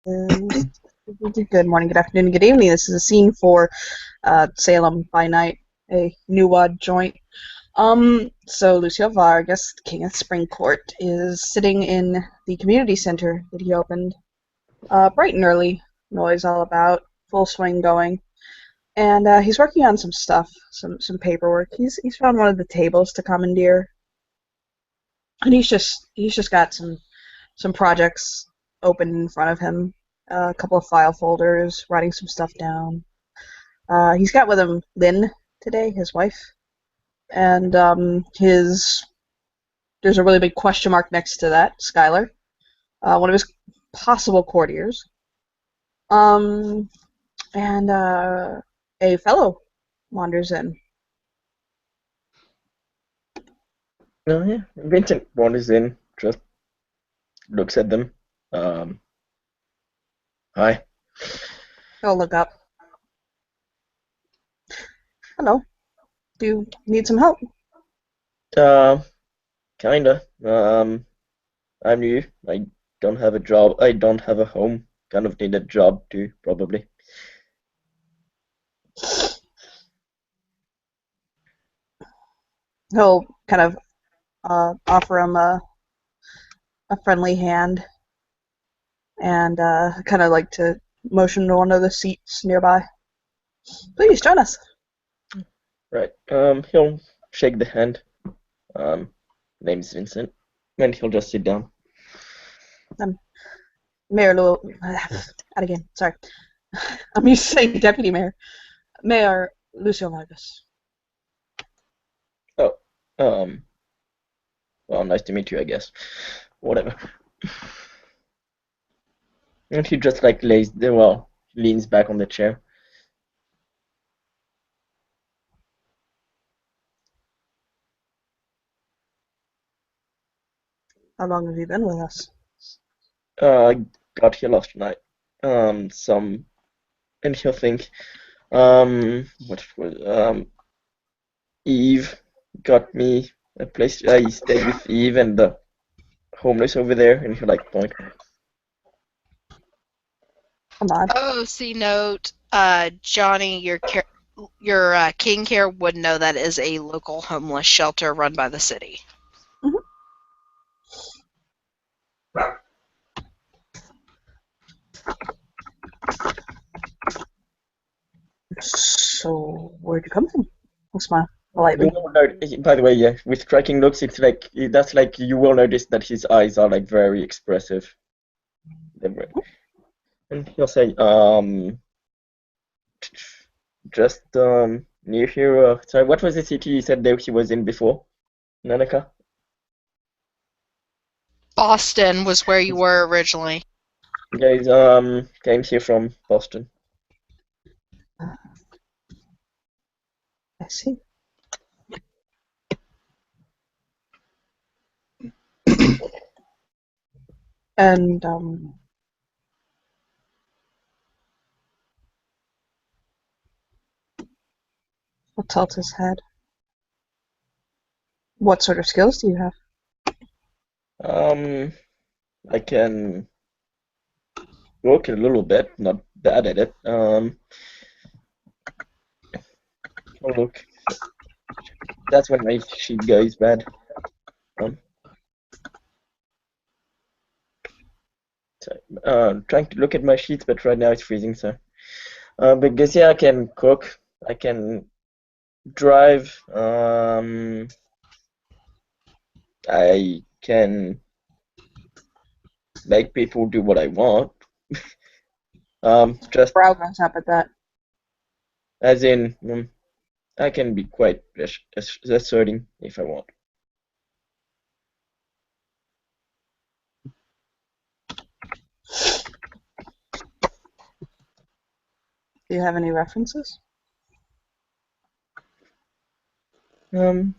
Good morning, good afternoon, good evening. This is a scene for Salem by Night, a new joint. So Lucio Vargas, King of Springcourt, is sitting in the community center that he opened. Bright and early, noise all about, full swing going, and he's working on some stuff, some paperwork. He's found one of the tables to commandeer, and he's just got some projects open in front of him, a couple of file folders, writing some stuff down. He's got with him Lynn today, his wife, and his there's a really big question mark next to that, Skylar, one of his possible courtiers, um, and a fellow wanders in. Oh yeah, Vincent wanders in, just looks at them. Um, Hi. He'll look up. Hello. Do you need some help? Uh, Kinda. I'm new. I don't have a job. I don't have a home. Kind of need a job too, probably. He'll kind of offer him a friendly hand and kind of like to motion to one of the seats nearby. Please join us. Right. He'll shake the hand. Um, Name's Vincent, and he'll just sit down. I'm Mayor Lou. Out again. Sorry. I'm used to saying Deputy Mayor. Mayor Lucio Vargas. Oh, um, well, nice to meet you, I guess. Whatever. And he just like lays there, well, leans back on the chair. How long have you been with us? I got here last night. Some, and he'll think, what was, Eve got me a place. I stayed with Eve and the homeless over there, and he'll like point. Come on. Oh, see note, Johnny, your king here would know that is a local homeless shelter run by the city. Mhm. So, where'd you come from? I'll smile You politely. will notice, by the way, yeah, with striking looks, it's like that's like you will notice that his eyes are like very expressive. And he'll say, just near here. Sorry, what was the city you said that he was in before, Nanaka? Boston was where you were originally. Guys, came here from Boston. I see. And he'll tilt his head. What sort of skills do you have? Um, I can work a little bit, not bad at it. Oh look, that's when my sheet goes bad. Um, Trying to look at my sheets, but right now it's freezing. So, because yeah, I can cook, I can drive. I can make people do what I want. Just Brow goes up at that. as in, I can be quite asserting if I want. Do you have any references? I'll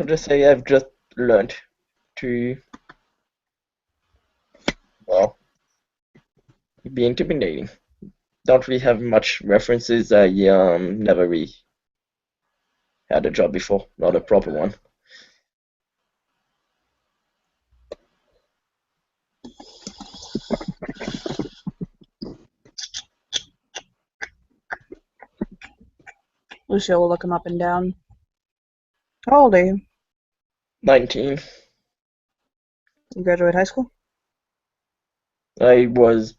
just say I've just learned to, well, be intimidating. Don't really have much references. I never really had a job before, not a proper one. Lucio will look him up and down. How old are you? 19. You graduate high school? I was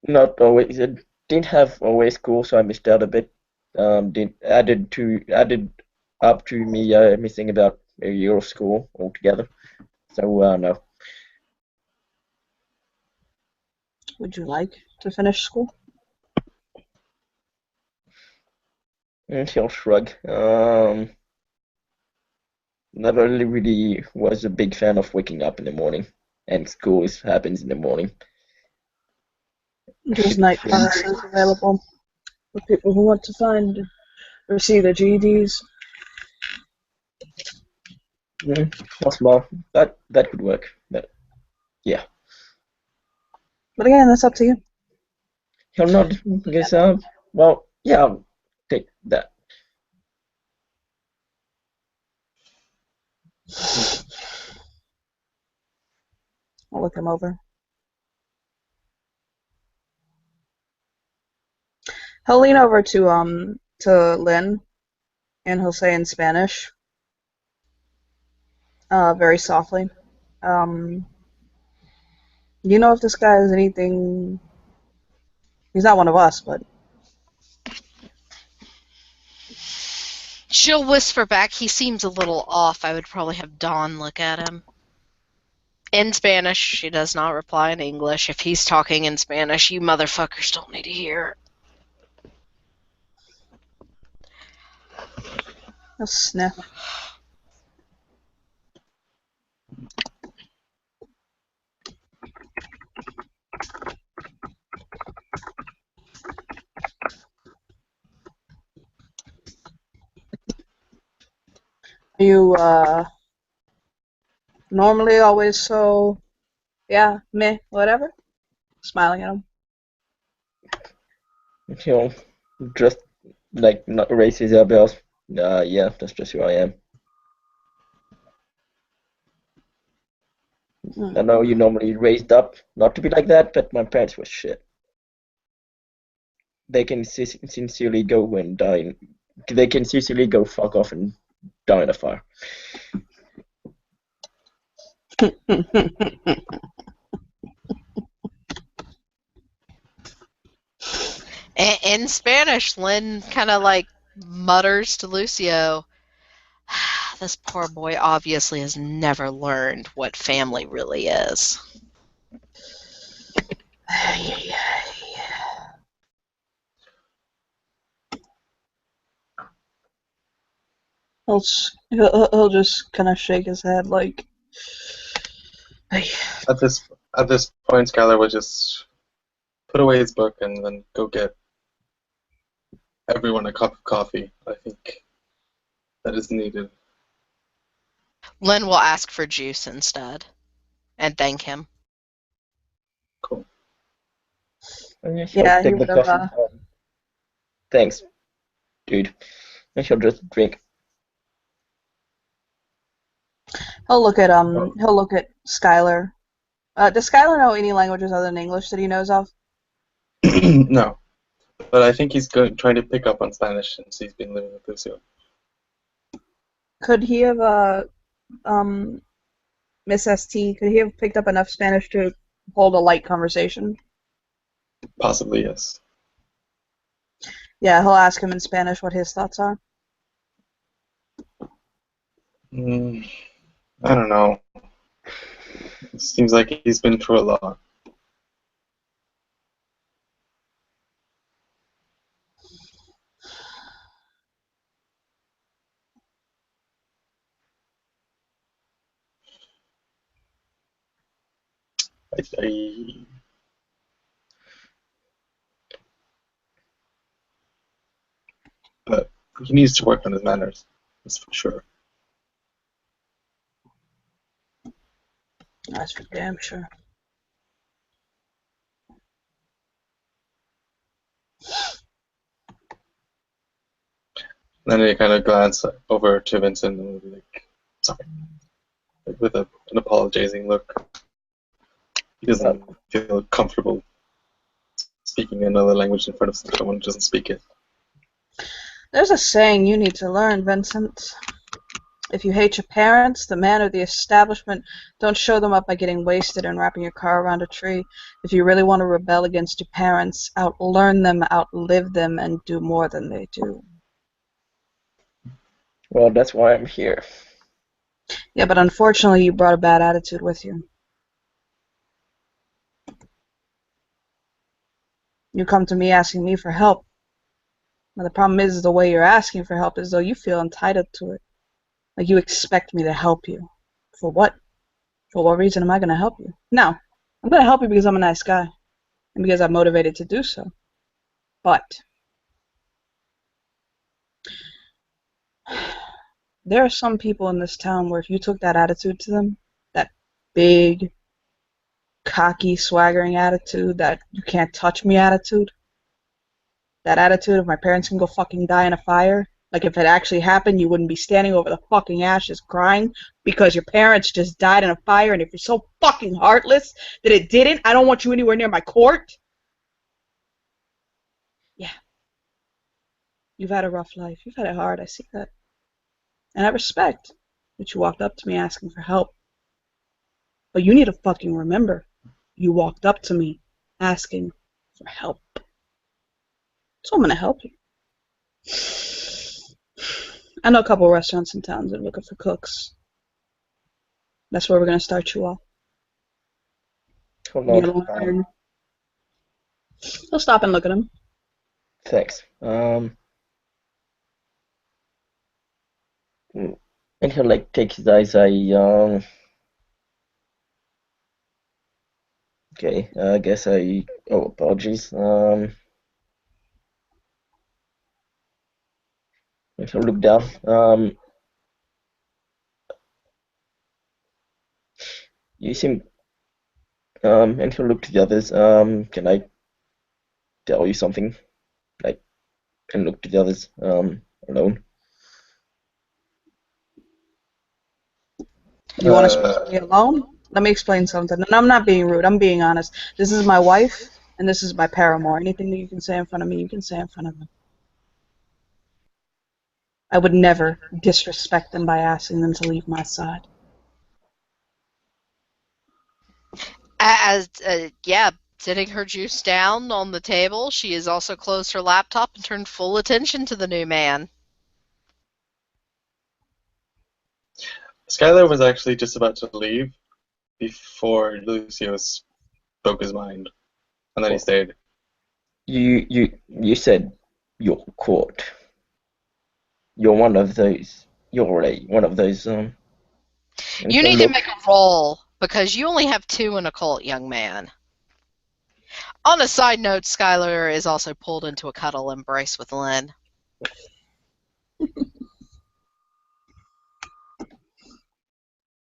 not always. I didn't have always school, so I missed out a bit. Added up to me missing about a year of school altogether. So no. Would you like to finish school? And he'll shrug. Never really was a big fan of waking up in the morning, and school happens in the morning. There's night classes available for people who want to find or see their GEDs. That's small. That could work. Yeah. But again, that's up to you. He'll nod. I guess. Well, yeah. I'll take that. I'll look him over. He'll lean over to Lynn, and he'll say in Spanish, very softly, you know if this guy is anything? He's not one of us, but She'll whisper back, he seems a little off. I would probably have Dawn look at him. In Spanish, she does not reply in English. If he's talking in Spanish, you motherfuckers don't need to hear. he'll sniff. Are you normally always so, yeah, meh, whatever? Smiling at him. He'll just like not raise his eyebrows. Yeah, that's just who I am. I know you normally raised up not to be like that, but my parents were shit. They can sincerely go and die. They can sincerely go fuck off and die in a fire. In Spanish, Lynn kind of like mutters to Lucio, this poor boy obviously has never learned what family really is. He'll just kind of shake his head like, hey. At this point, Skylar would just put away his book and then go get everyone a cup of coffee. I think that is needed. Lynn will ask for juice instead and thank him. Cool. And Yeah, take he the would coffee. Thanks, dude. And she'll just drink. He'll look at Skylar. Does Skylar know any languages other than English that he knows of? No, but I think he's trying to pick up on Spanish since he's been living with Lucio. Could he have Miss ST? Could he have picked up enough Spanish to hold a light conversation? Possibly, yes. Yeah, he'll ask him in Spanish what his thoughts are. I don't know. It seems like he's been through a lot. But he needs to work on his manners, that's for sure. That's for damn sure. Then he kind of glance over to Vincent and be like, sorry, like with an apologizing look. He doesn't feel comfortable speaking another language in front of someone who doesn't speak it. There's a saying you need to learn, Vincent. If you hate your parents, the man, or the establishment, don't show them up by getting wasted and wrapping your car around a tree. If you really want to rebel against your parents, outlearn them, outlive them, and do more than they do. Well, that's why I'm here. Yeah, but unfortunately you brought a bad attitude with you. You come to me asking me for help. Now the problem is the way you're asking for help is though you feel entitled to it. Like you expect me to help you. For what? For what reason am I going to help you? No. I'm going to help you because I'm a nice guy. And because I'm motivated to do so. But there are some people in this town where if you took that attitude to them, that big, cocky, swaggering attitude, that you can't touch me attitude, that attitude of my parents can go fucking die in a fire, like if it actually happened, you wouldn't be standing over the fucking ashes crying because your parents just died in a fire, and if you're so fucking heartless that it didn't, I don't want you anywhere near my court. Yeah. You've had a rough life. You've had it hard, I see that. And I respect that you walked up to me asking for help. But you need to fucking remember, you walked up to me asking for help. So I'm going to help you. I know a couple of restaurants in town that are looking for cooks. That's where we're going to start you off. Hold You're on. gonna learn. He'll stop and look at him. Thanks. And he'll like take his eyes. Okay. I guess I. Oh, apologies. And he'll look down. You seem. And he'll look to the others. Can I tell you something? Like, and look to the others. Alone. You want to speak to me alone? Let me explain something. And I'm not being rude. I'm being honest. This is my wife, and this is my paramour. Anything that you can say in front of me, you can say in front of them. I would never disrespect them by asking them to leave my side. Yeah, setting her juice down on the table, she has also closed her laptop and turned full attention to the new man. Skylar was actually just about to leave before Lucio spoke his mind, and then he stayed. You said your court. You're one of those. You're one of those. You need to make a roll because you only have 2 in a cult, young man. On a side note, Skylar is also pulled into a cuddle embrace with Lynn.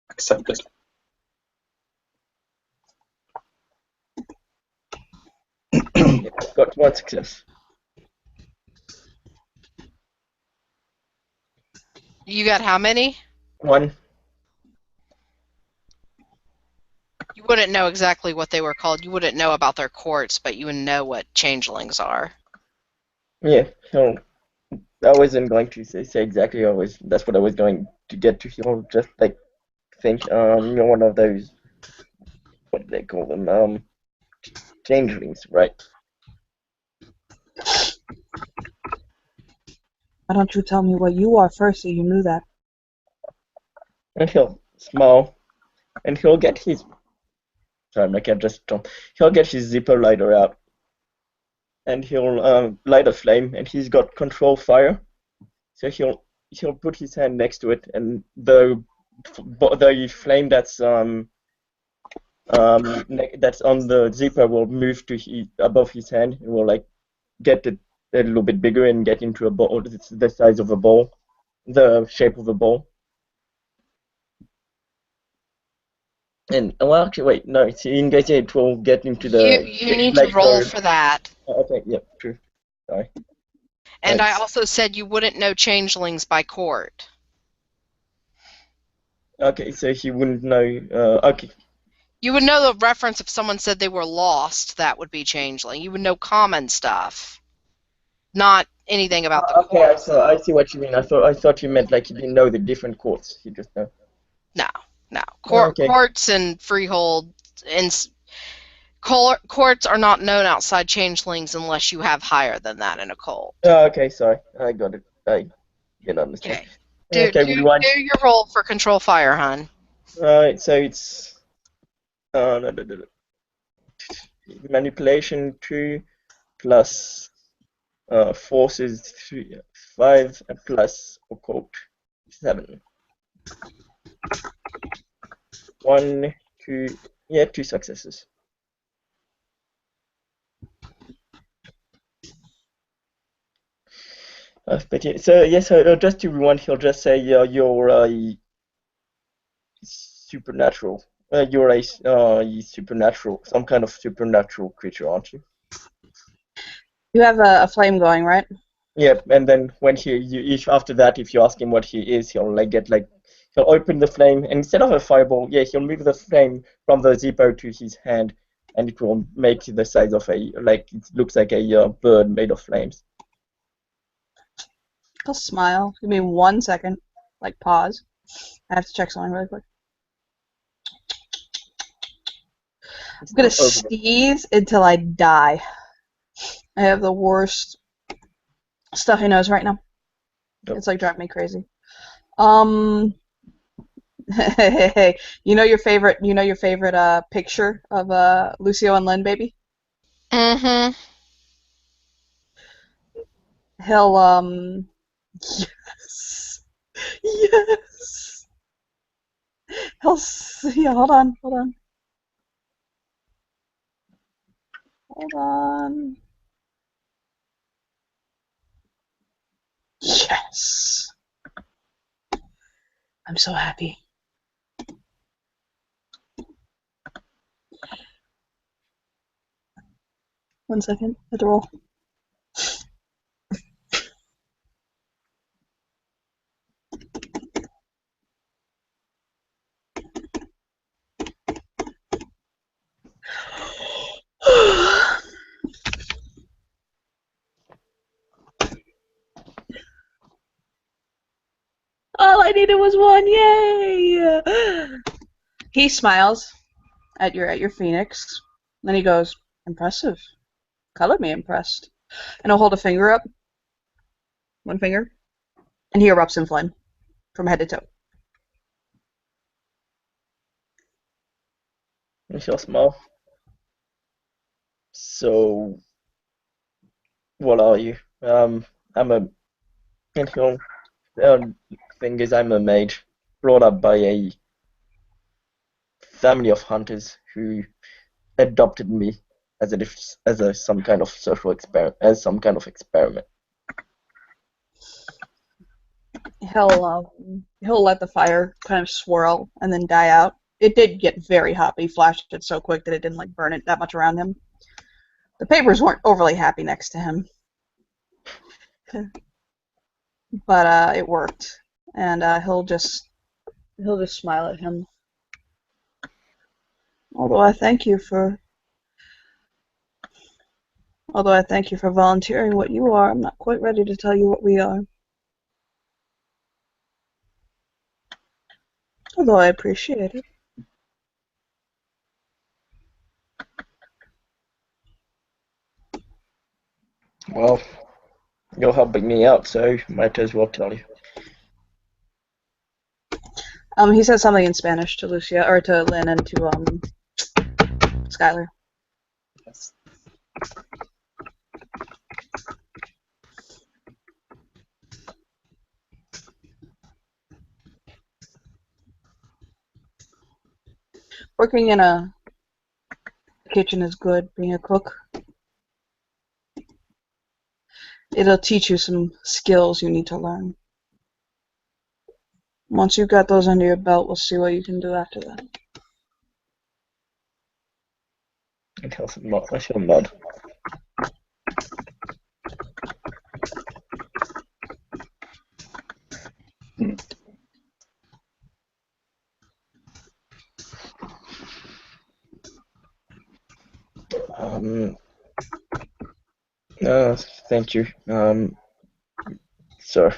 Accepted. Got 1 success. You got how many? 1. You wouldn't know exactly what they were called. You wouldn't know about their courts, but you would know what changelings are. Yeah. So I wasn't going to say exactly. That's what I was going to get to. He'll just like think. You're one of those. What do they call them? Changelings, right? Why don't you tell me what you are first so you knew that? And he'll smile, and he'll get his. Sorry, I can't just jump. He'll get his zipper lighter out, and he'll light a flame, and he's got control fire, so he'll put his hand next to it, and the flame that's on the zipper will move to above his hand, and will like get it a little bit bigger and get into a ball. It's the size of a ball, the shape of a ball. And well, actually, wait, no. See, in case it will get into the. You need to roll for that. Okay, yeah, true. Sorry. And I also said you wouldn't know changelings by court. Okay, so he wouldn't know. Okay. You would know the reference if someone said they were lost. That would be changeling. You would know common stuff. not anything about the Okay, courts. I see what you mean. I thought you meant like you didn't know the different courts. You just know. No, no. Okay. Courts and freehold and courts are not known outside changelings unless you have higher than that in a cult. Oh, okay, sorry. I got it. I didn't understand. Okay. Do Okay, rewind. your roll for control fire, hon. Alright, so it's no, manipulation 2 plus forces 3, 5 and plus occult 7. 1, 2, yeah, 2 successes. But yeah, so yes, just to rewind, he'll just say you're a supernatural. You're a supernatural, some kind of supernatural creature, aren't you? You have a flame going, right? Yep, and then when after that, if you ask him what he is, he'll he'll open the flame, and instead of a fireball, yeah, he'll move the flame from the Zippo to his hand, and it will make the size of it looks like a bird made of flames. He'll smile. Give me 1 second. Like, pause. I have to check something really quick. I'm gonna sneeze until I die. I have the worst stuffy nose right now. Yep. It's like driving me crazy. Hey, you know your favorite picture of Lucio and Lynn, baby? Mm-hmm. He'll yes. Yes. He'll see, hold on. Hold on. Yes. I'm so happy. One second. I have to roll. All I needed was 1. Yay! He smiles at your phoenix. Then he goes, impressive. Color me impressed. And he'll hold a finger up. 1 finger. And he erupts in flame from head to toe. And he'll smile. So, what are you? I'm a, and he'll, thing is, I'm a mage, brought up by a family of hunters who adopted me as some kind of social experiment, as some kind of experiment. He'll let the fire kind of swirl and then die out. It did get very hot, but he flashed it so quick that it didn't like burn it that much around him. The papers weren't overly happy next to him, but it worked, and he'll just smile at him. Although I thank you for volunteering what you are, I'm not quite ready to tell you what we are. Although I appreciate it. Well, you're helping me out, so might as well tell you. He said something in Spanish to Lucia, or to Lynn, and to Skylar. Yes. Working in a kitchen is good, being a cook. It'll teach you some skills you need to learn. Once you've got those under your belt, we'll see what you can do after that. And he'll nod. Thank you, sir.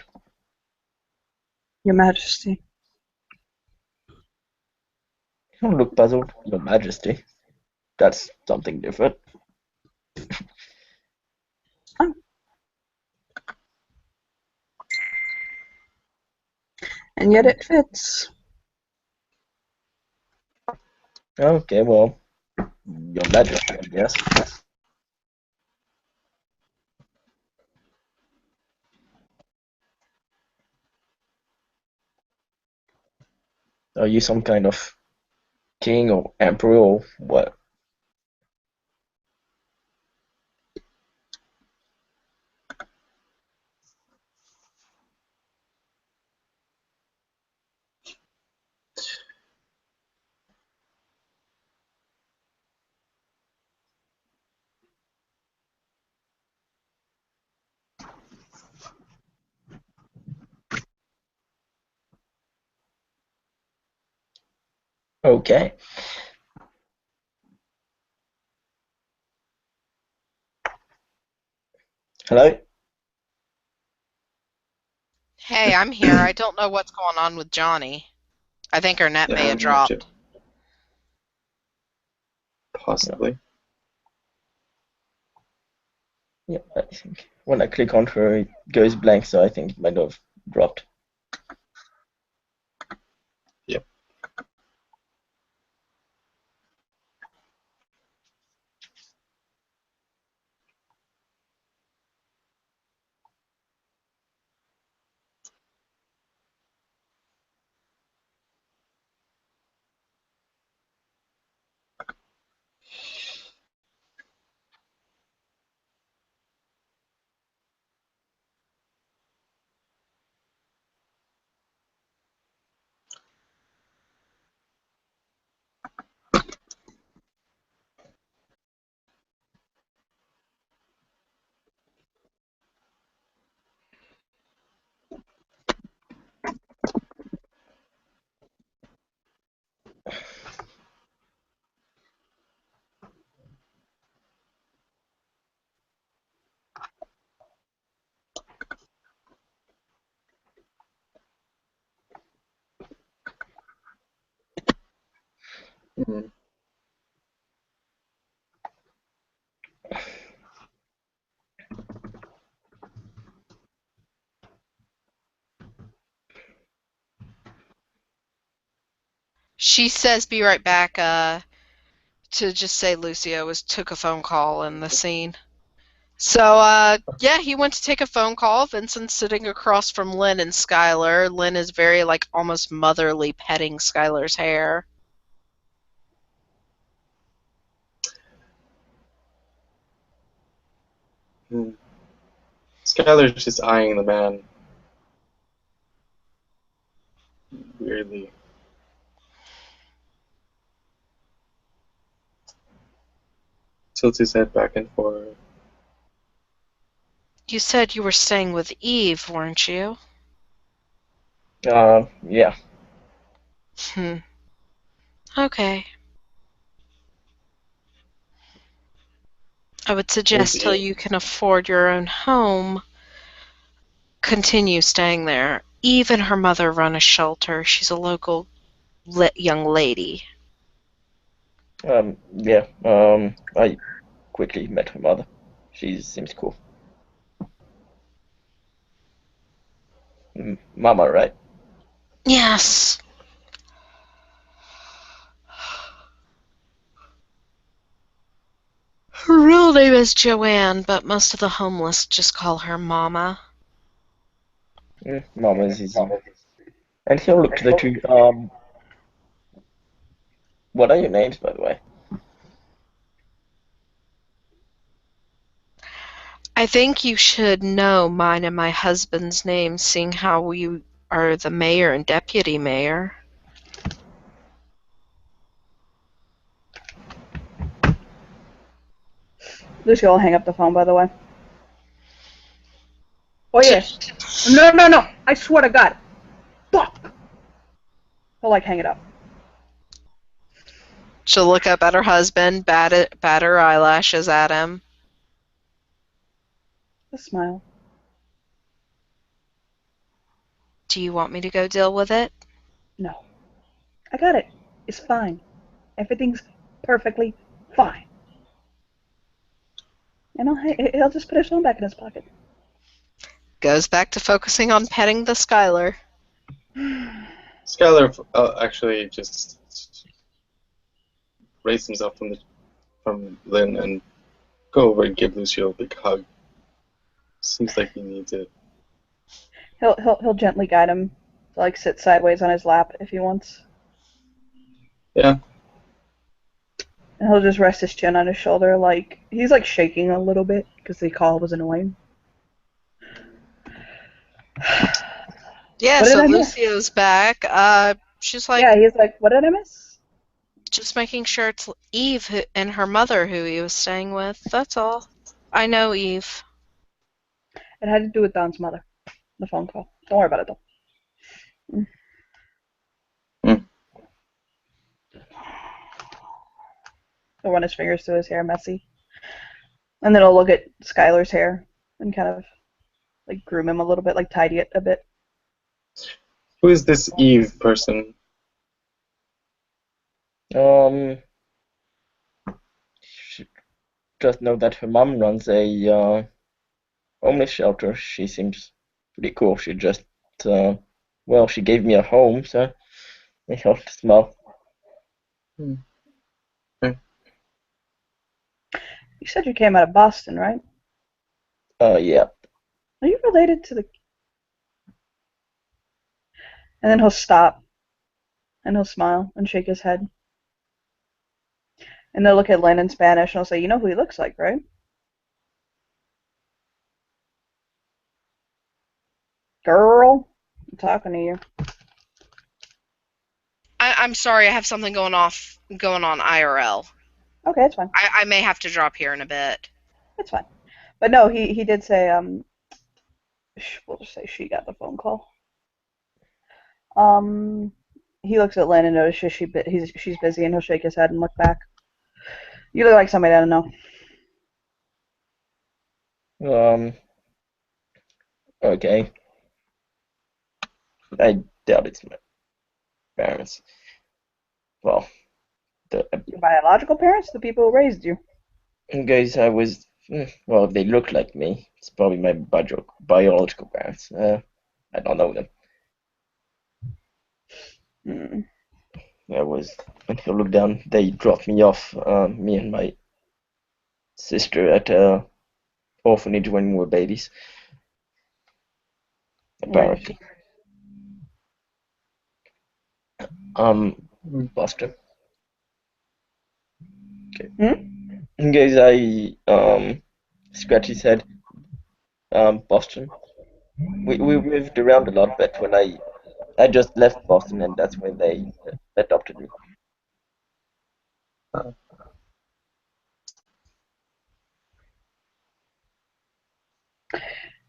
Your Majesty. You don't look puzzled, Your Majesty. That's something different. And yet it fits. Okay, well, Your Majesty, I guess. Are you some kind of king or emperor or what? Okay. Hello? Hey, I'm here. I don't know what's going on with Johnny. I think her net may have I'm not sure. dropped. Possibly. Yeah, I think when I click on her, it goes blank, so I think it might have dropped. Yep. Mm. She says be right back, to just say Lucio took a phone call in the scene. So, yeah, he went to take a phone call. Vincent's sitting across from Lynn and Skylar. Lynn is very, like, almost motherly petting Skylar's hair. Mm. Skylar's just eyeing the man weirdly. Tilts his head back and forth. You said you were staying with Eve, weren't you? Yeah. Hmm. Okay. I would Who's suggest till Eve? you can afford your own home, continue staying there. Eve and her mother run a shelter. She's a local young lady. Yeah. I quickly met her mother. She seems cool. Mama, right? Yes. Her real name is Joanne, but most of the homeless just call her Mama. Mama is easy. And he'll look to the two. What are your names, by the way? I think you should know mine and my husband's names, seeing how we are the mayor and deputy mayor. Lucy will hang up the phone, by the way. Oh, yes. No, no, no. I swear to God. Fuck. He'll, like, hang it up. She'll look up at her husband, bat her eyelashes at him. A smile. Do you want me to go deal with it? No. I got it. It's fine. Everything's perfectly fine. And he'll just put his phone back in his pocket. Goes back to focusing on petting the Skylar. Skylar actually just raised himself from Lynn and go over and give Lucio a big hug. Seems like he needs it. He'll gently guide him to like sit sideways on his lap if he wants. Yeah. And he'll just rest his chin on his shoulder, like he's like shaking a little bit because the call was annoying. Yeah, What did so I miss? Lucio's back. She's like, Yeah, he's like, what did I miss? just making sure it's Eve and her mother who he was staying with. That's all. I know Eve. It had to do with Don's mother. The phone call. Don't worry about it though. He'll run his fingers through his hair, messy. And then he'll look at Skylar's hair and kind of like groom him a little bit, like tidy it a bit. Who is this Eve person? She just know that her mom runs a homeless shelter. She seems pretty cool. She just, well, she gave me a home, so I have to smile. You said you came out of Boston, right? Yeah. Are you related to the... And then he'll stop. And he'll smile and shake his head. And they'll look at Lynn in Spanish and he'll say, you know who he looks like, right? Girl, I'm talking to you. I'm sorry, I have something going on IRL. Okay, it's fine. I may have to drop here in a bit. It's fine. But no, he did say, we'll just say she got the phone call. He looks at Lynn and notices she's busy, and he'll shake his head and look back. You look like somebody I don't know. Okay. I doubt it's my parents. Well, Your biological parents, the people who raised you. guys, well, they look like me. It's probably my biological parents. I don't know them. When you look down, they dropped me off, me and my sister at a orphanage when we were babies. Apparently. Buster. Okay. Guys, I scratch his head. Boston. We moved around a lot, but when I just left Boston, and that's when they adopted me.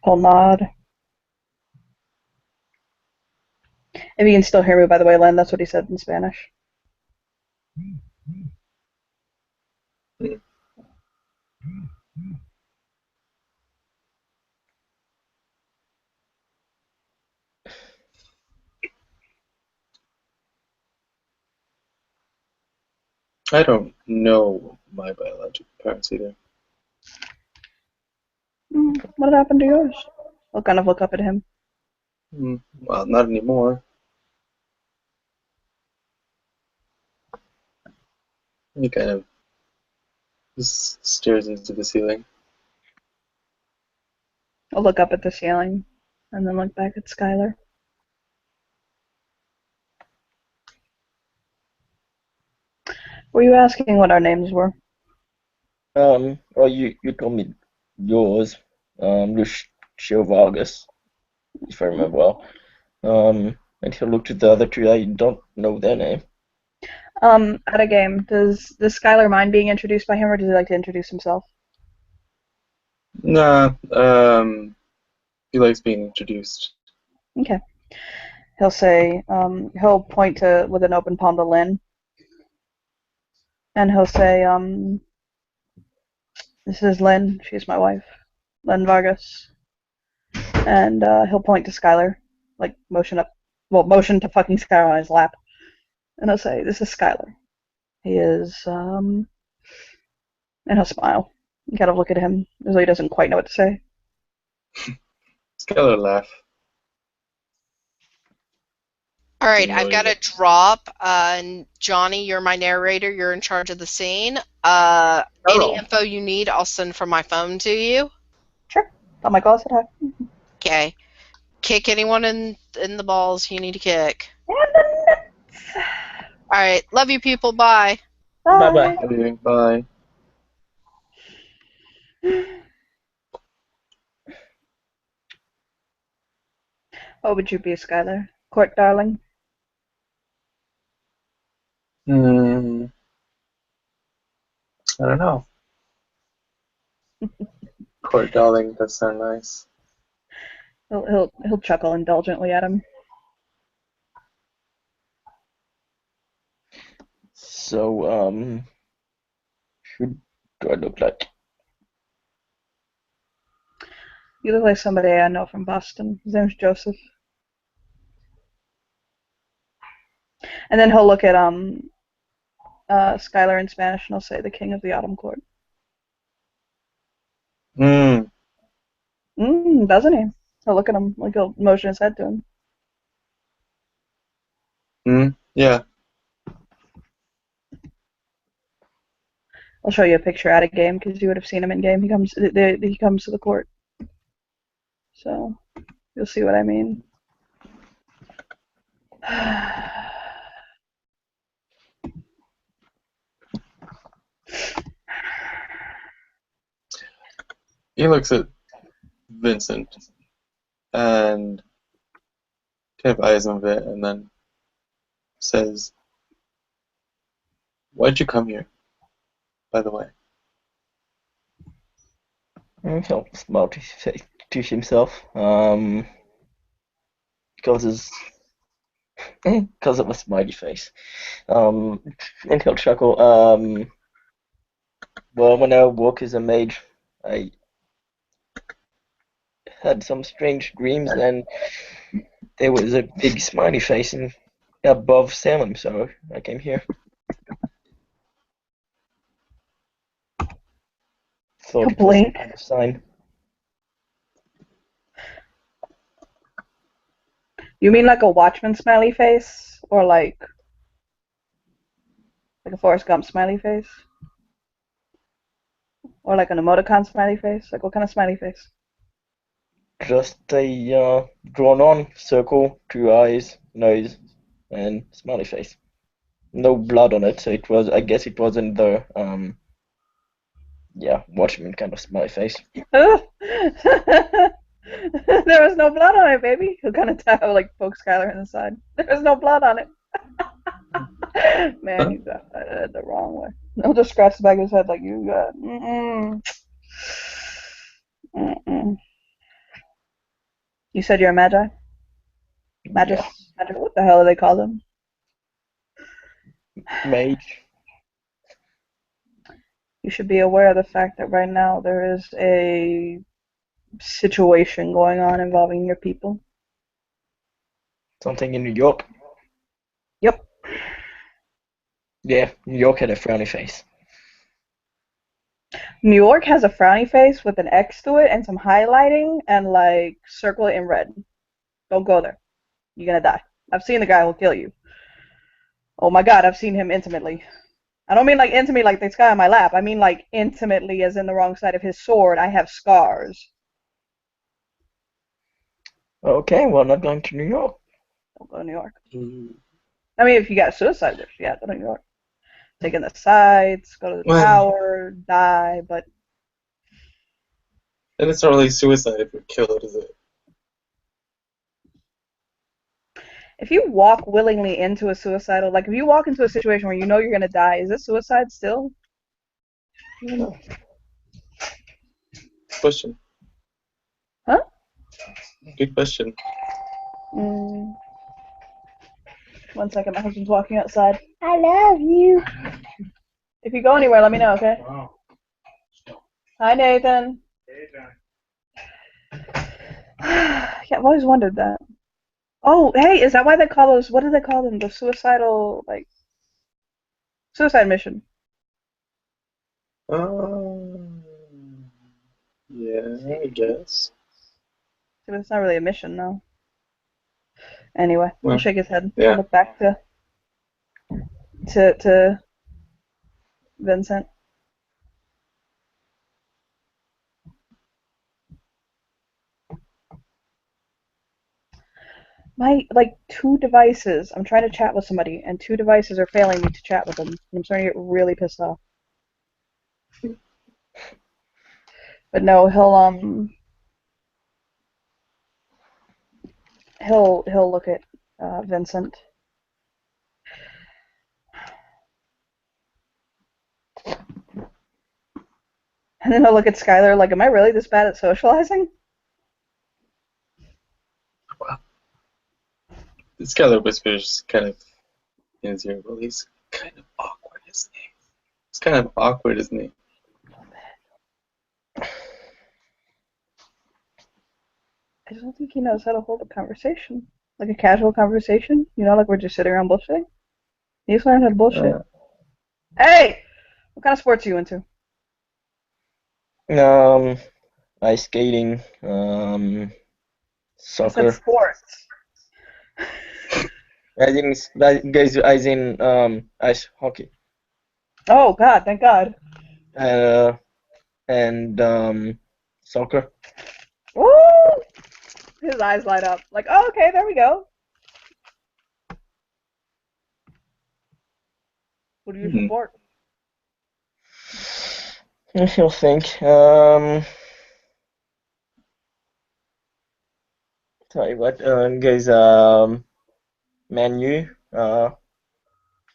He'll nod. If you can still hear me, by the way, Len, that's what he said in Spanish. I don't know my biological parents either. What happened to yours? I'll kind of look up at him. Well, not anymore. He kind of just stares into the ceiling. I'll look up at the ceiling and then look back at Skylar. Were you asking what our names were? Well, you told me yours, Lucio Vargas, if I remember well. And he'll look to the other two. I don't know their name. At a game, does Skylar mind being introduced by him, or does he like to introduce himself? Nah, he likes being introduced. Okay. He'll say, he'll point to with an open palm to Lynn, and he'll say, "This is Lynn. She's my wife." Len Vargas. And he'll point to Skylar, like motion to fucking Skylar on his lap. And he'll say, "This is Skylar. He is," and he'll smile. You gotta look at him as though he doesn't quite know what to say. Skylar laugh. All right, I've got Annoying. to drop. And Johnny, you're my narrator. You're in charge of the scene. Any info you need, I'll send from my phone to you. Sure. Oh my god, said hi. Okay. Kick anyone in the balls you need to kick. And the nuts. All right, love you people. Bye. Bye-bye. Okay, bye. What would you be, Skylar? Court darling? I don't know. Court darling, that sounds nice. He'll chuckle indulgently at him. So, who do I look like? You look like somebody I know from Boston. His name's Joseph. And then he'll look at Skylar in Spanish and he'll say, "The King of the Autumn Court." Doesn't he? He'll look at him, like he'll motion his head to him. Yeah. I'll show you a picture at a game because you would have seen him in game. He comes to the court, so you'll see what I mean. He looks at Vincent and kind of eyes him a bit and then says, "Why'd you come here, by the way?" He'll smile to himself. Because of a smiley face. And he'll chuckle. Well, when I work as a mage, I had some strange dreams, and there was a big smiley face above Salem, so I came here. Thought it was some kind of sign. You mean like a Watchman smiley face, or like a Forrest Gump smiley face, or like an emoticon smiley face? Like what kind of smiley face? Just a drawn-on circle, 2 eyes, nose, and smiley face. No blood on it, so it was. I guess it wasn't the Watchmen kind of smiley face. There was no blood on it, baby. He'll kind of like poke Skylar in the side. There was no blood on it. Man, you got that the wrong way. He'll just scratch the back of his head like you got. You said you're a magi? Magus? Yeah. What the hell do they call them? Mage. You should be aware of the fact that right now there is a situation going on involving your people. Something in New York? Yep. Yeah, New York had a frowny face. New York has a frowny face with an X to it and some highlighting and like circle it in red. Don't go there. You're gonna die. I've seen the guy who'll kill you. Oh my god, I've seen him intimately. I don't mean like intimately like this guy on my lap. I mean like intimately as in the wrong side of his sword. I have scars. Okay, well, not going to New York. Don't go to New York. I mean, if you got suicide wish, yeah, go to New York. Taking the sides, go to the tower, die, but... And it's not really suicide if you kill it, is it? If you walk willingly into a suicidal... Like, if you walk into a situation where you know you're going to die, is it suicide still? Question. Huh? Good question. 1 second, my husband's walking outside. I love you. If you go anywhere, let me know, okay? Wow. Hi, Nathan. Hey, John. Yeah, I've always wondered that. Oh, hey, is that why they call those? What do they call them? The suicidal, like suicide mission. Um, yeah, I guess. But it's not really a mission, though. Anyway, we'll Well, shake his head and yeah. look back to Vincent. My like two devices. I'm trying to chat with somebody, and two devices are failing me to chat with them. And I'm starting to get really pissed off. But no, he'll look at Vincent. And then he'll look at Skylar like, am I really this bad at socializing? This guy that whispers kind of in his ear, well, he's kind of awkward, isn't he? He's kind of awkward, isn't he? I just don't think he knows how to hold a conversation. Like a casual conversation. You know, like we're just sitting around bullshitting. He needs to learn how to bullshit. Hey! What kind of sports are you into? Ice skating, I said soccer. sports. As in ice hockey. Oh, God, thank God. And soccer. Woo! His eyes light up. Like, oh, okay, there we go. Who do you Hmm. support? He'll think. Tell you what, guys, Man U,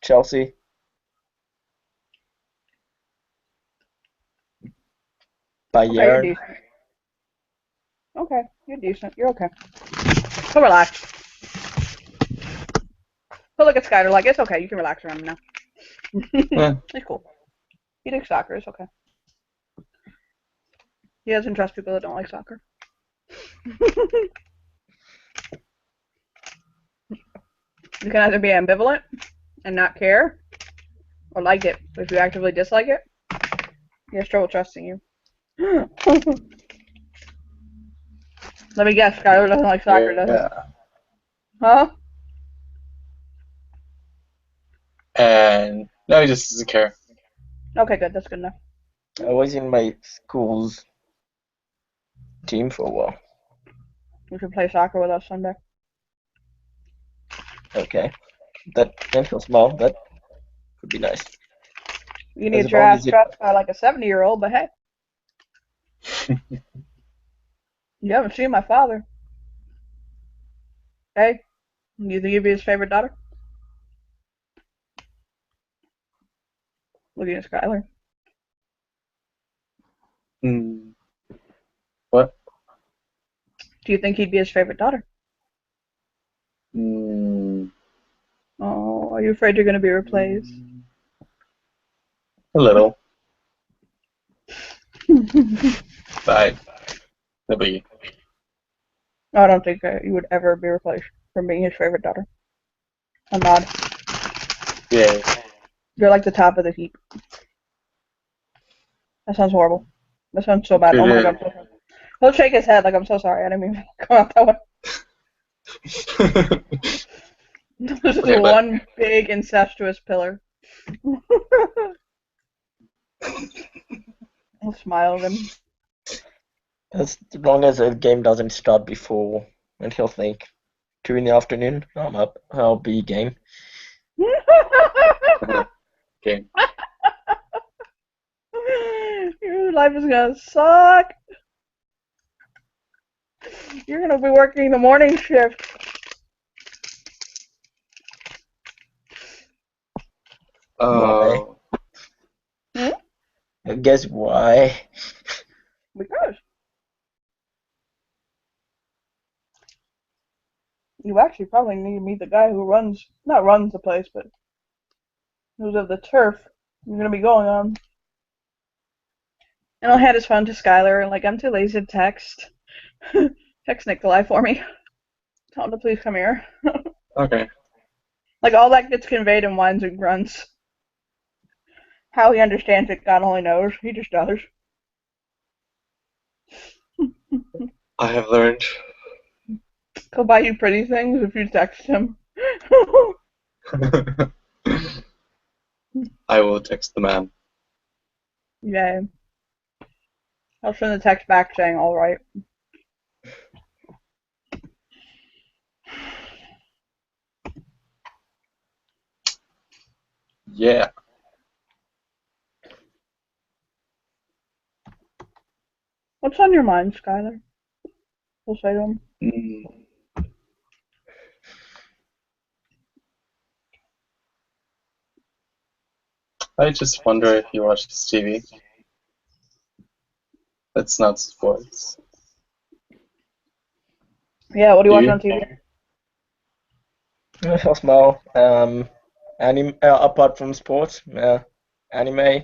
Chelsea, Okay, you're Bayern. decent. Okay, you're decent. You're okay. So relax. He'll look at Skyler like, it's okay, you can relax around him now. Yeah. It's cool. He thinks soccer is okay. He doesn't trust people that don't like soccer. You can either be ambivalent and not care, or like it. If you actively dislike it, he has trouble trusting you. Let me guess, Skylar doesn't like soccer, does he? Yeah. Huh? And no, he just doesn't care. Okay, good. That's good enough. I was in my school's team for a while. You should play soccer with us Sunday. Okay. And he'll smile. That could be nice. You need As your long ass as it dressed by like a 70-year-old, but hey, you haven't seen my father. Hey, you think you'd be his favorite daughter? Looking at Skylar. Hmm. What? Do you think he'd be his favorite daughter? Hmm. Oh, are you afraid you're going to be replaced? A little. But no biggie. I don't think you would ever be replaced from being his favorite daughter. A nod. Yeah. You're like the top of the heap. That sounds horrible. That sounds so bad. Oh my God. He'll shake his head like, I'm so sorry. I didn't mean to go out that way. This is Okay, but- one big incestuous pillar. He'll smile at him. As long as the game doesn't start before, and he'll think 2 in the afternoon, I'm up. I'll be game. Okay. Your life is gonna suck. You're gonna be working the morning shift. Oh. Guess why? Because you actually probably need to meet the guy who not runs the place, but who's of the turf you're gonna be going on. And I'll hand his phone to Skylar and like, I'm too lazy to text. Text Nikolai for me. Tell him to please come here. Okay. Like, all that gets conveyed in whines and grunts. How he understands it, God only knows. He just does. I have learned. He'll buy you pretty things if you text him. I will text the man. Yay. I'll send the text back saying, alright. Yeah. What's on your mind, Skylar? We'll say to him. Mm. I just wonder if he watches TV. That's not sports. Yeah, what do you Do watch you? on TV? Small. Apart from sports, anime.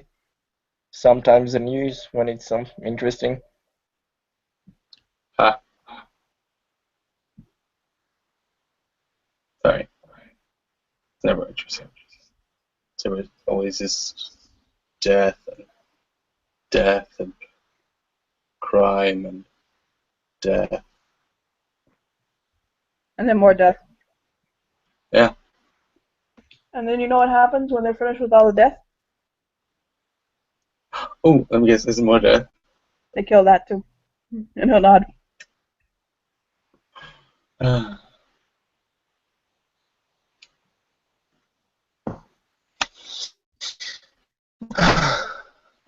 Sometimes the news when it's some interesting. Ah, sorry. It's never interesting. It's always just death and crime and death. And then more death. Yeah. And then you know what happens when they're finished with all the death? Oh, let me guess. There's more death. They kill that too. And he'll nod.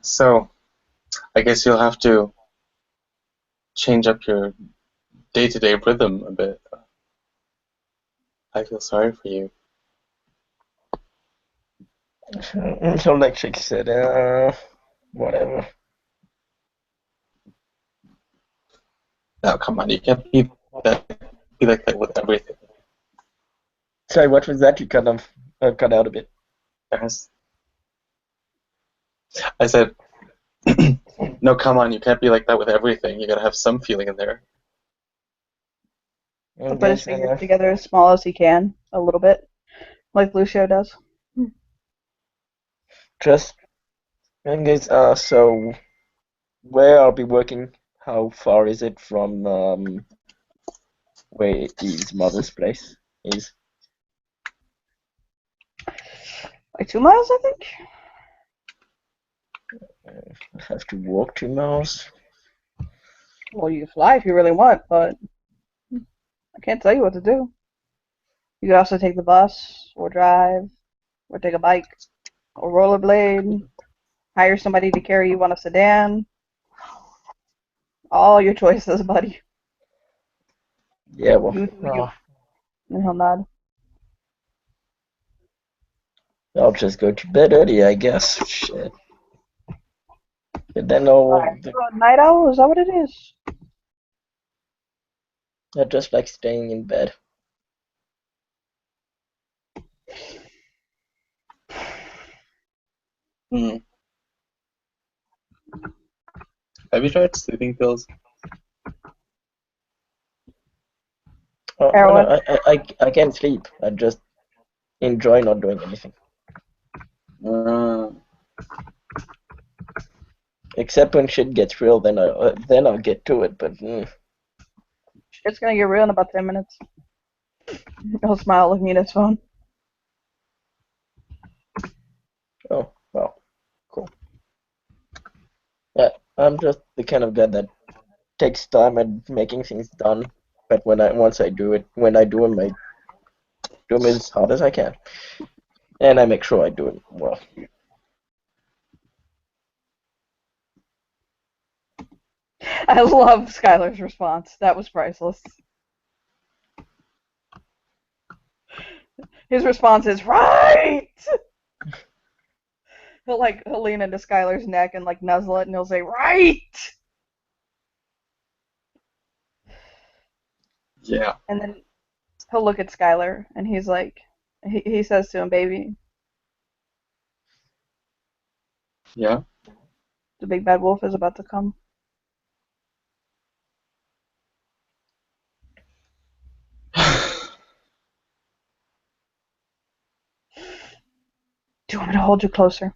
So, I guess you'll have to change up your day-to-day rhythm a bit. I feel sorry for you. So like Chick said, whatever. Now, come on, you can't be like that with everything. Sorry, what was that? You cut off, cut out a bit. Yes. I said, no, come on, you can't be like that with everything. You gotta have some feeling in there. He'll put his fingers together as small as he can, a little bit, like Lucio does. Just, and guys, so where I'll be working, how far is it from where his mother's place is? Like 2 miles, I think? I have to walk 2 miles. Well, you can fly if you really want, but I can't tell you what to do. You could also take the bus, or drive, or take a bike, or rollerblade, hire somebody to carry you on a sedan. All your choices, buddy. Yeah, well, You do you. And he'll nod. I'll just go to bed early, I guess. Shit. But then Alright, so a night owl, is that what it is? I just like staying in bed. Hmm. Have you tried sleeping pills? Oh, Heroin. I can't sleep. I just enjoy not doing anything. Except when shit gets real, then I'll get to it. But It's gonna get real in about 10 minutes. He'll smile looking at his phone. oh well, cool. Yeah, I'm just the kind of guy that takes time at making things done. But once I do it, when I do them, I do them as hard as I can, and I make sure I do it well. I love Skylar's response. That was priceless. His response is right. He'll lean into Skylar's neck and like nuzzle it, and he'll say right. Yeah. And then he'll look at Skylar, and he's like, he says to him, "Baby, Yeah. the big bad wolf is about to come." Do you want me to hold you closer?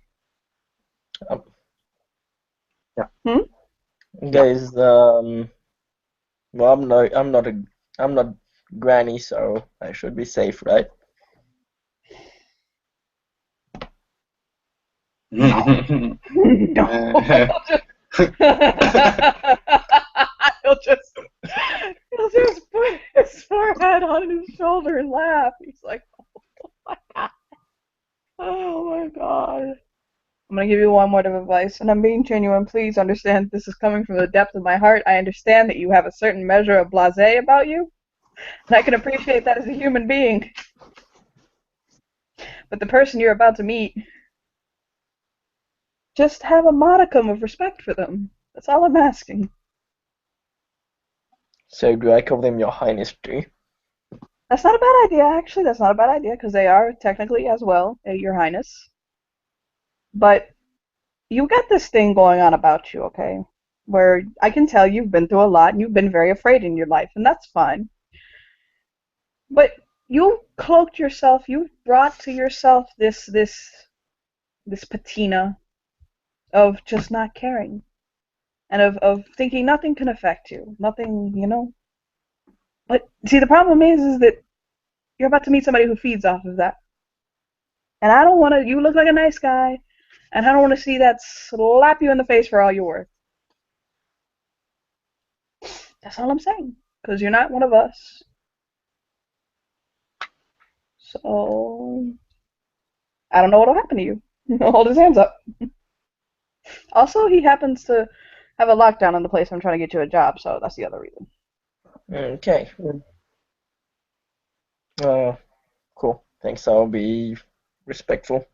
Guys, well, I'm not granny, so I should be safe, right? No. he'll just put his forehead on his shoulder and laugh. He's like, oh my god. Oh my god. I'm gonna give you one word of advice, and I'm being genuine. Please understand this is coming from the depth of my heart. I understand that you have a certain measure of blasé about you, and I can appreciate that as a human being. But the person you're about to meet, just have a modicum of respect for them. That's all I'm asking. So do I call them Your Highness too? That's not a bad idea, actually. That's not a bad idea, because they are technically as well, Your Highness. But you got this thing going on about you, okay? Where I can tell you've been through a lot and you've been very afraid in your life, and that's fine. But you cloaked yourself, you brought to yourself this patina of just not caring. And of thinking nothing can affect you. Nothing, you know. But see, the problem is that you're about to meet somebody who feeds off of that. And I don't want to, you look like a nice guy, and I don't want to see that slap you in the face for all you're worth. That's all I'm saying. Because you're not one of us. So, I don't know what'll happen to you. He'll hold his hands up. Also, he happens to have a lockdown on the place I'm trying to get you a job, so that's the other reason. Okay. Cool. Thanks. I'll be respectful.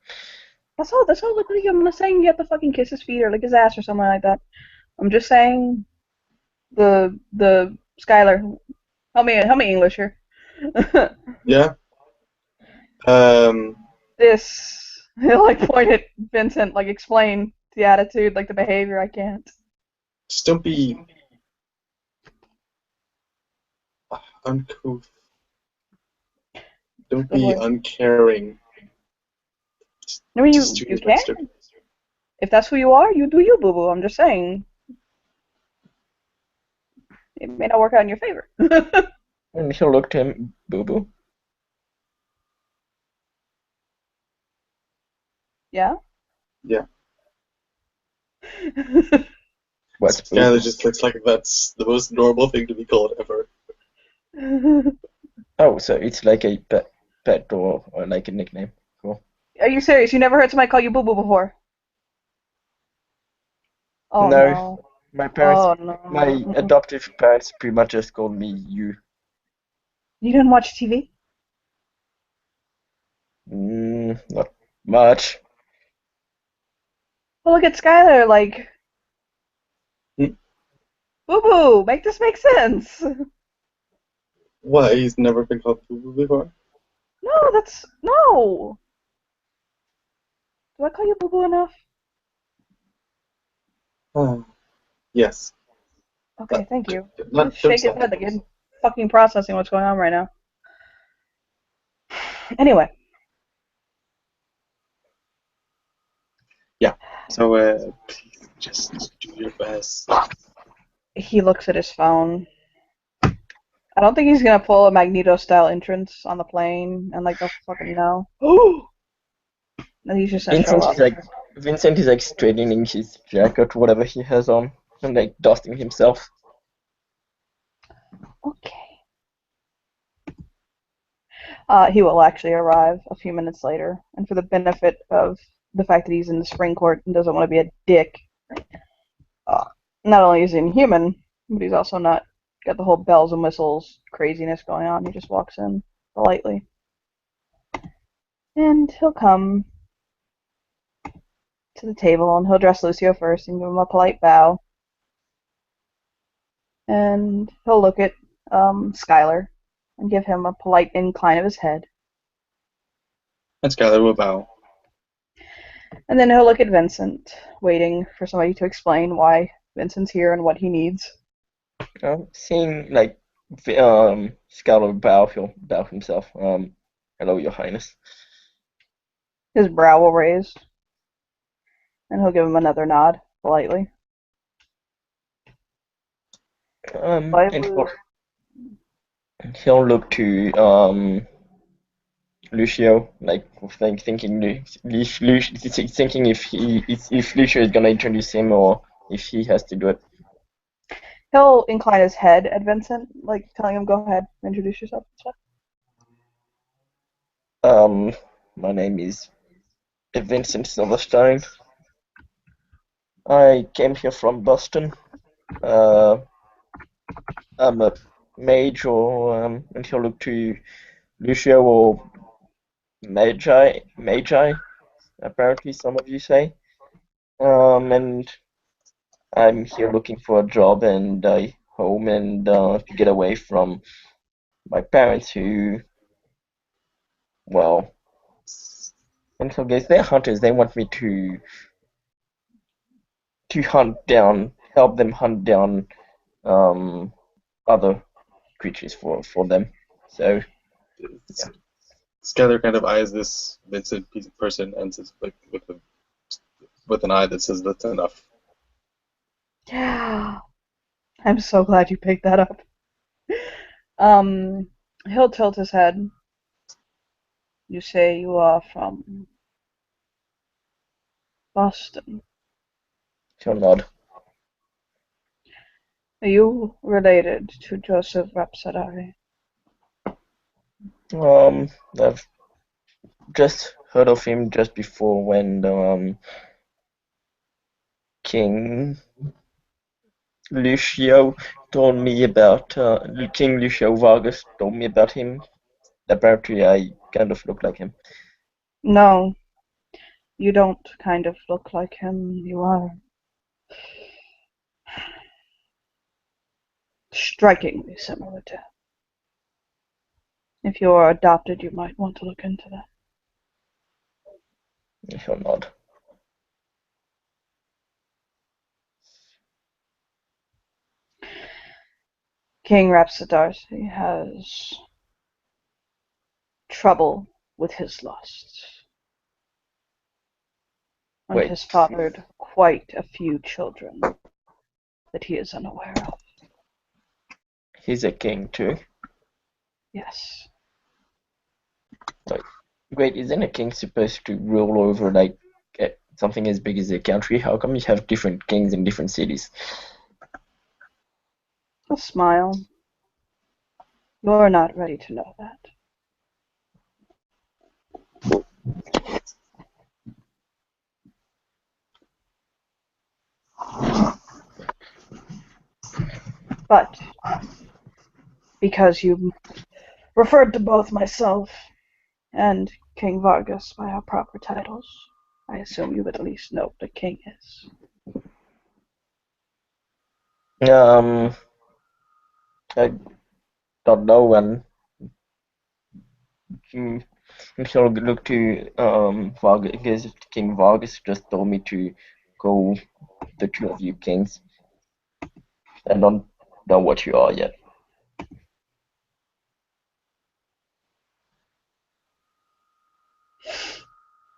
That's all. Like, I'm not saying you have to fucking kiss his feet or lick his ass or something like that. I'm just saying the Skylar. Help me English here. Yeah. This he'll like point at Vincent, like explain the attitude, like the behavior. I can't. Just don't be uncouth. Don't Good be word. uncaring. I mean, Just do you your best. can. If that's who you are, you do you, boo boo. I'm just saying. It may not work out in your favor. And he'll look to him, Boo Boo. Yeah. Yeah. What's Boo Skylar Boo? just looks like that's the most normal thing to be called ever. Oh, so it's like a pet or like a nickname. Cool. Are you serious? You never heard somebody call you boo boo before? Oh No, no. my parents, Oh no. my adoptive parents pretty much just called me you. You didn't watch TV? Not much. Well, look at Skylar, like, Hmm. boo boo, make this make sense. Why? He's never been called Boo before? No. Do I call you boo boo enough? Yes. Okay, thank you. Not, Just shake his don't head like he's fucking processing what's going on right now. Anyway. Yeah. So, please just do your best. He looks at his phone. I don't think he's gonna pull a Magneto-style entrance on the plane, and like they'll fucking know. And he's just gonna show up. Vincent is like straightening his jacket, whatever he has on, and like dusting himself. Okay. He will actually arrive a few minutes later, and for the benefit of the fact that he's in the spring court and doesn't want to be a dick, not only is he inhuman, but he's also not got the whole bells and whistles craziness going on. He just walks in politely. And he'll come to the table and he'll address Lucio first and give him a polite bow. And he'll look at Skylar and give him a polite incline of his head. And Skylar will bow. And then he'll look at Vincent, waiting for somebody to explain why Vincent's here and what he needs. Seeing like Skylar bow, he'll bow himself. Hello, Your Highness. His brow will raise, and he'll give him another nod, politely. But And he'll look to Lucio, like thinking thinking if Lucio is gonna introduce him or if he has to do it. he'll incline his head at Vincent, like telling him, "Go ahead, introduce yourself." My name is Vincent Silverstone. I came here from Boston. Uh, I'm a mage, or and he'll look to Lucio or Magi. Apparently, some of you say. And I'm here looking for a job and a home and to get away from my parents who, well, and so guys, they're hunters. They want me to help them hunt down other creatures for them. So yeah. Skylar kind of eyes this Vincent person and says, like, with an eye that says, "That's enough." Yeah. I'm so glad you picked that up. He'll tilt his head. You say you are from Boston. He'll nod. Are you related to Joseph Rhapsody? I've just heard of him just before when King Lucio told me about King Lucio Vargas told me about him. Apparently, I kind of look like him. No, you don't kind of look like him. You are strikingly similar to him. If you are adopted, you might want to look into that. He'll nod. King Rhapsody has trouble with his lust and Wait, has fathered quite a few children that he is unaware of. he's a king too. Yes. Wait, isn't a king supposed to rule over like something as big as a country? How come you have different kings in different cities? A smile. You're not ready to know that. But because you referred to both myself and King Vargas by our proper titles, I assume you would at least know what a king is. I don't know, and he'll look to Vargas. I guess King Vargas just told me to go the two of you kings. I don't know what you are yet.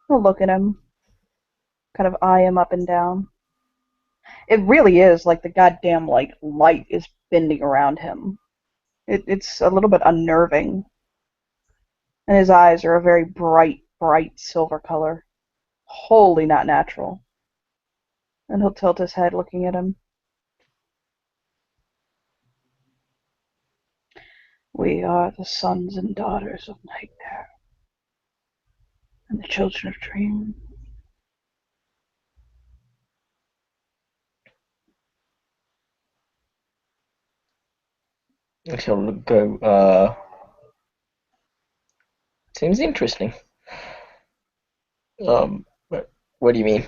I'll look at him, kind of eye him up and down. It really is like the goddamn light is bending around him. It's a little bit unnerving. And his eyes are a very bright silver color. Wholly not natural. And he'll tilt his head looking at him. We are the sons and daughters of Nightmare and the children of Dream. He'll go, seems interesting. What do you mean?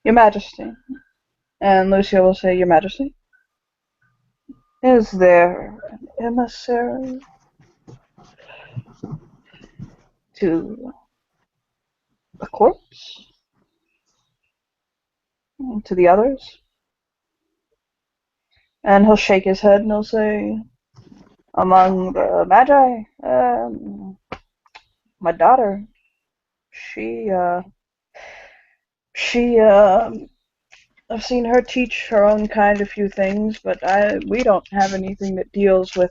Your Majesty. And Lucio will say, Your Majesty. Is there an emissary to the corpse? To the others? And he'll shake his head and he'll say, among the Magi, my daughter, she, I've seen her teach her own kind a few things, but we don't have anything that deals we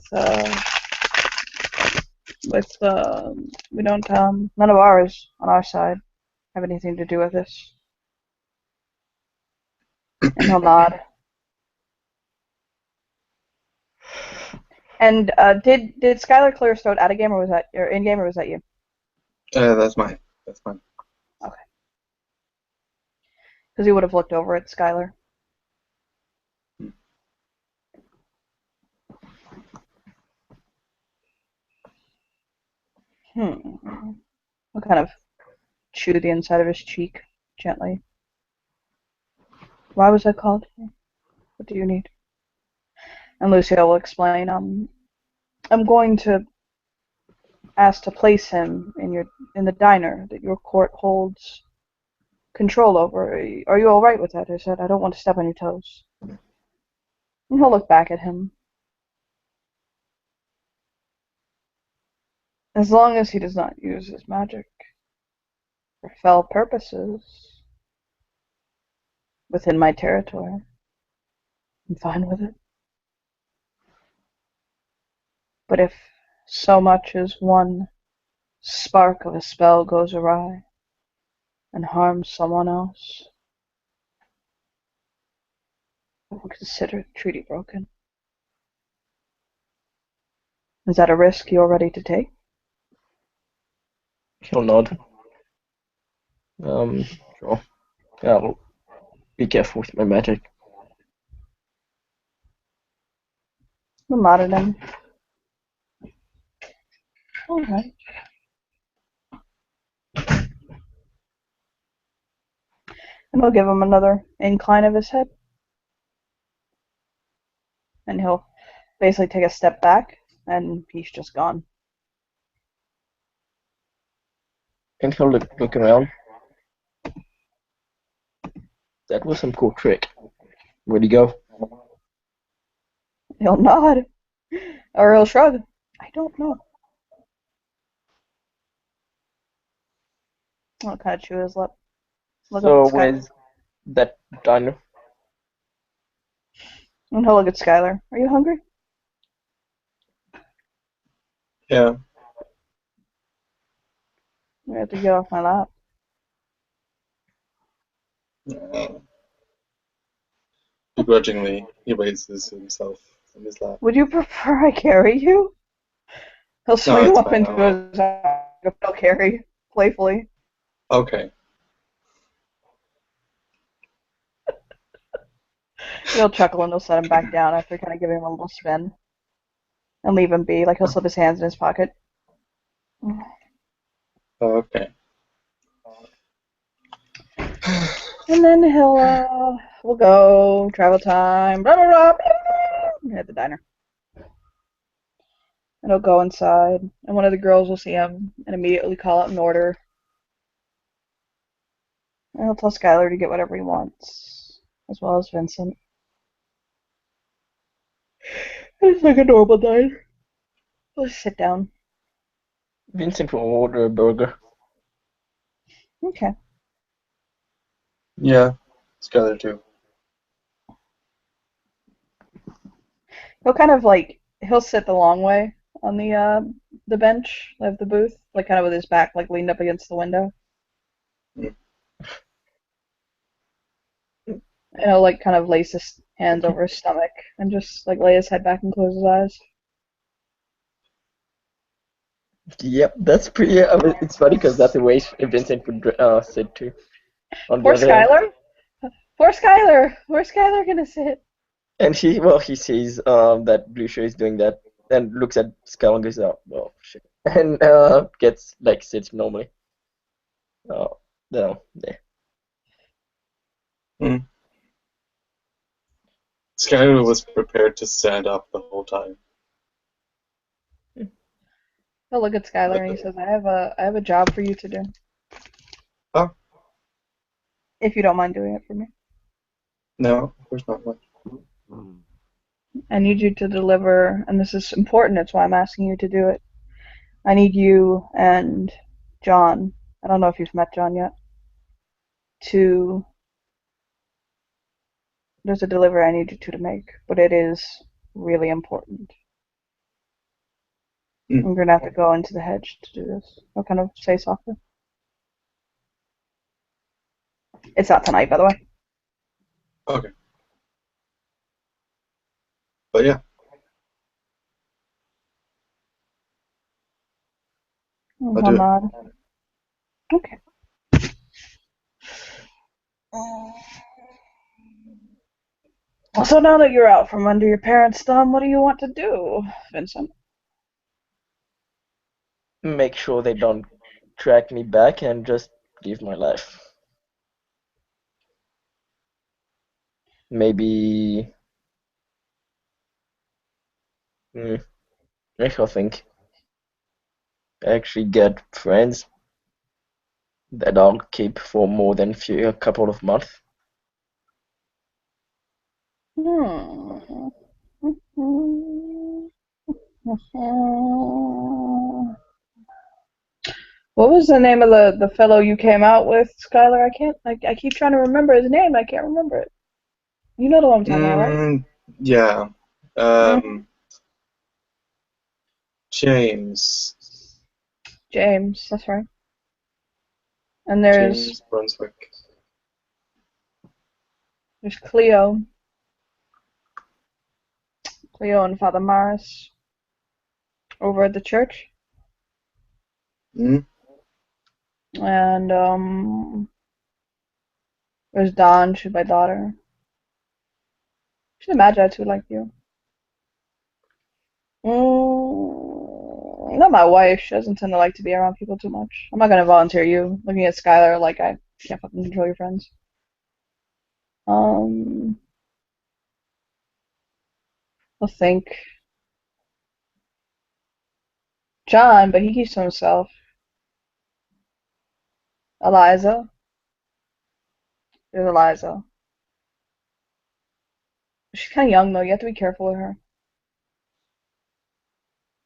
don't, none of ours on our side have anything to do with this. And he'll nod. And did Skylar clear his throat out of game, or was that or in game, or was that you? That's mine. That's mine. Okay. Because he would have looked over at Skylar. He'll kind of chew the inside of his cheek gently. Why was that called? What do you need? And Lucio will explain. I'm going to ask to place him in the diner that your court holds control over. Are you all right with that? I said, I don't want to step on your toes. And he'll look back at him. As long as he does not use his magic for fell purposes within my territory, I'm fine with it. But if so much as one spark of a spell goes awry and harms someone else, I will consider the treaty broken. Is that a risk you're ready to take? He'll nod. Sure. I'll be careful with my magic. We'll nod at him. Alright. And we'll give him another incline of his head. And he'll basically take a step back, and he's just gone. And he'll look around. That was some cool trick. Where'd he go? He'll nod. Or he'll shrug. I don't know. I'll kind of chew his lip. Look So up at Skylar. where's that diner? And he'll look at Skylar. Are you hungry? Yeah. You have to get off my lap. Begrudgingly, he raises himself from his lap. Would you prefer I carry you? He'll swing it's up fine. into his arm. He'll carry playfully. Okay. He'll chuckle and he'll set him back down after kind of giving him a little spin. And leave him be. Like he'll slip his hands in his pocket. Okay. And then we'll go, travel time, blah, blah, blah, at the diner. And he'll go inside, and one of the girls will see him and immediately call out an order. And he'll tell Skylar to get whatever he wants, as well as Vincent. It's like a normal diner. We'll just sit down. Vincent will order a burger. Okay. Yeah. Skylar too. He'll kind of he'll sit the long way on the bench of the booth, like kind of with his back like leaned up against the window. Mm. And he'll like kind of lace his hands over his stomach and just like lay his head back and close his eyes. Yep, that's pretty. It's funny because that's the way Vincent would sit too. On the Poor other hand. Skylar. Poor Skylar. Where's Skylar gonna sit? And he sees that Lucio is doing that and looks at Skylar and goes, oh, well, shit. And gets, sits normally. Oh, no, there. Skylar was prepared to stand up the whole time. He'll look at Skylar and he says, I have a job for you to do. Oh. If you don't mind doing it for me. No, of course not. I need you to deliver, and this is important, that's why I'm asking you to do it. I need you and John, I don't know if you've met John yet, there's a delivery I need you two to make, but it is really important. Mm. I'm gonna have to go into the hedge to do this. I'll kind of say softer. It's not tonight, by the way. Okay. But yeah, I'll do it. Hamad. Okay. So now that you're out from under your parents' thumb, what do you want to do, Vincent? Make sure they don't track me back and just live my life. Maybe. I shall think. Actually get friends that I'll keep for more than a couple of months. Hmm. What was the name of the fellow you came out with, Skylar? I keep trying to remember his name. I can't remember it. You know the one I'm talking about, right? Yeah. Mhm. James. James, that's right. And there's James Brunswick. Cleo. Cleo and Father Morris over at the church. Mm. And there's Dawn, she's my daughter. She's a magi too, like you. Not my wife. She doesn't tend to like to be around people too much. I'm not gonna volunteer you. Looking at Skylar like I can't fucking control your friends. Um, I think John, but he keeps to himself. Eliza. There's Eliza. She's kind of young though. You have to be careful with her.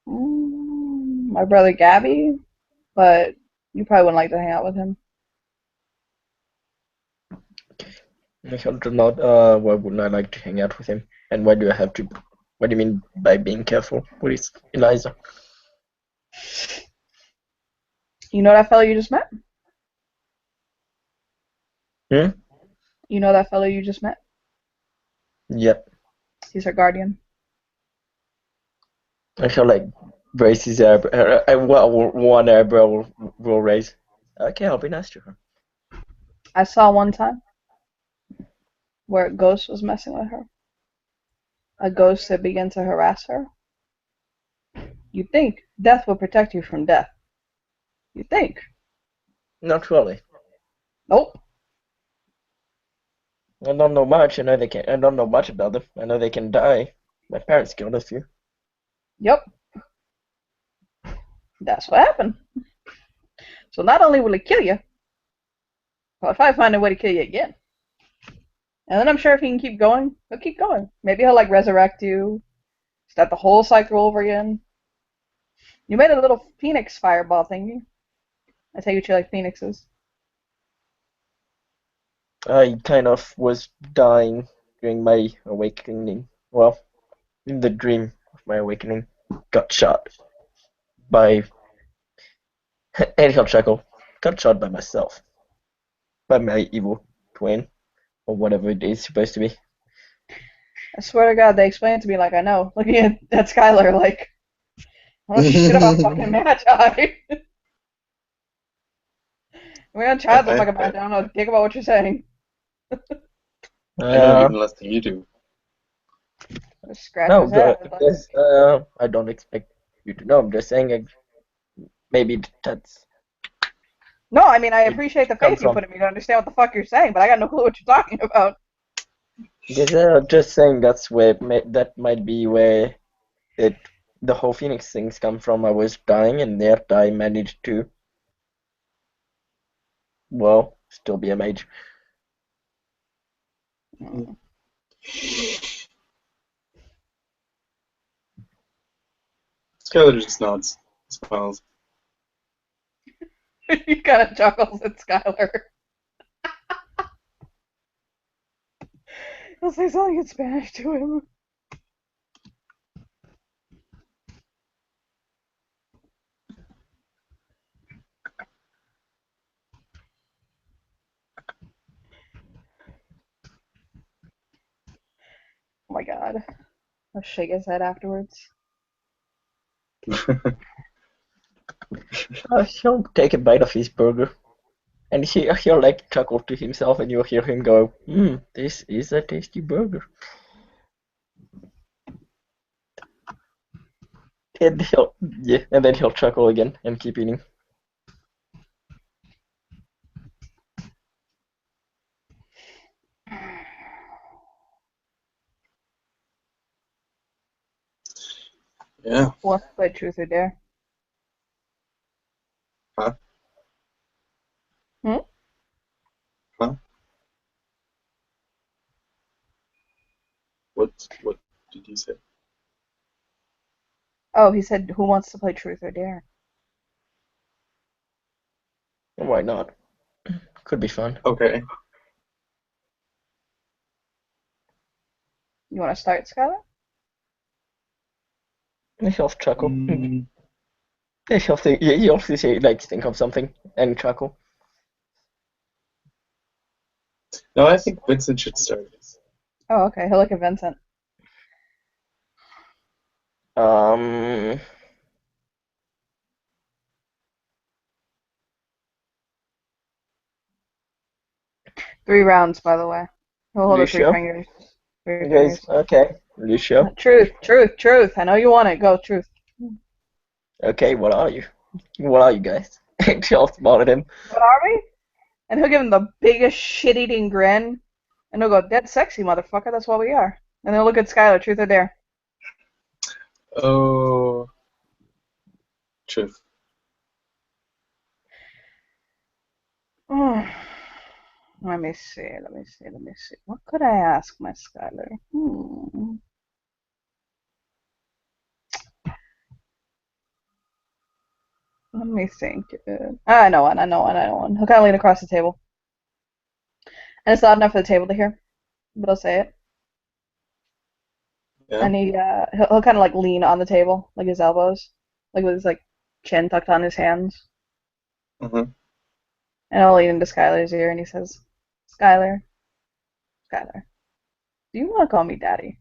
My brother Gabby, but you probably wouldn't like to hang out with him. I do not. Why wouldn't I like to hang out with him? And why do I have to? What do you mean by being careful? What is Eliza? You know that fellow you just met? Hmm? You know that fellow you just met? Yep. He's her guardian. I shall like raise his eyebrow. One eyebrow will raise. Okay, I'll be nice to her. I saw one time where a ghost was messing with her. A ghost that began to harass her. You think death will protect you from death. You think. Not really. Nope. I don't know much. I know they can. I don't know much about them. I know they can die. My parents killed a few. Yep. That's what happened. So not only will it kill you, but if I find a way to kill you again. And then I'm sure if he can keep going, he'll keep going. Maybe he'll like resurrect you, start the whole cycle over again. You made a little phoenix fireball thingy. I take it you like phoenixes. I kind of was dying during my awakening. Well, in the dream of my awakening, got shot by Angel Chuckle. Got shot by myself. By my evil twin. Or whatever it is supposed to be. I swear to God, they explain it to me like I know. Looking at Skylar like, I don't know shit about fucking Magi. We're gonna try to I, fucking I, Magi. I don't know dick about what you're saying. I know even less than you do. Just scratch No, his head. Like, because I don't expect you to know. I'm just saying maybe that's no, I mean I it appreciate the come faith you from. put in me to understand what the fuck you're saying, but I got no clue what you're talking about. Because just saying that's where that might be where it the whole Phoenix things come from. I was dying, and yet I managed to, well, still be a mage. Skylar just nods, smiles. He kind of chuckles at Skylar. He'll say something in Spanish to him. Oh my god. I'll shake his head afterwards. He'll take a bite of his burger, and he'll like chuckle to himself, and you'll hear him go, this is a tasty burger. And then he'll chuckle again and keep eating. Yeah. Who wants to play Truth or Dare? Huh? Hmm? Huh? What did you say? Oh, he said, who wants to play Truth or Dare? Why not? Could be fun. Okay. You want to start, Skylar? He'll chuckle. Mm, He'll say, like, think of something and chuckle. no, I think Vincent should start. Oh, okay. He'll look at Vincent. Um, 3 rounds, by the way. He'll hold You the 3 sure? fingers. 3 you guys, fingers. okay. You sure? Truth, truth, truth. I know you want it. Go, truth. Okay, what are you? What are you guys? And he'll smile at him. What are we? And he'll give him the biggest shit-eating grin. And he'll go, dead sexy, motherfucker. That's what we are. And then he'll look at Skylar, Truth or Dare. Oh, truth. Let me see. What could I ask my Skylar? Let me think. I know one. He'll kind of lean across the table. And it's loud enough for the table to hear, but he'll say it. Yeah. And he'll kind of like lean on the table, like his elbows, like with his like chin tucked on his hands. Mm-hmm. And I'll lean into Skylar's ear and he says, Skylar, do you want to call me daddy?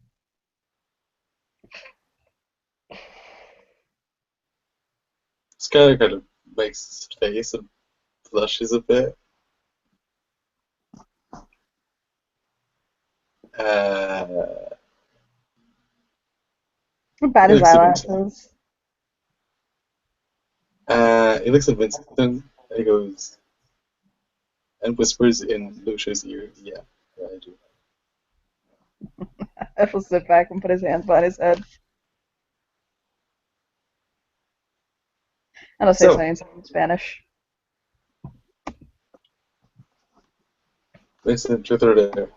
Skylar kind of makes his face and blushes a bit. Bat his eyelashes. He looks at Vincent and he goes and whispers in Lucia's ear, yeah, I do. He'll sit back and put his hands behind his head. And I'll say something in Spanish. Vincent, truth or dare?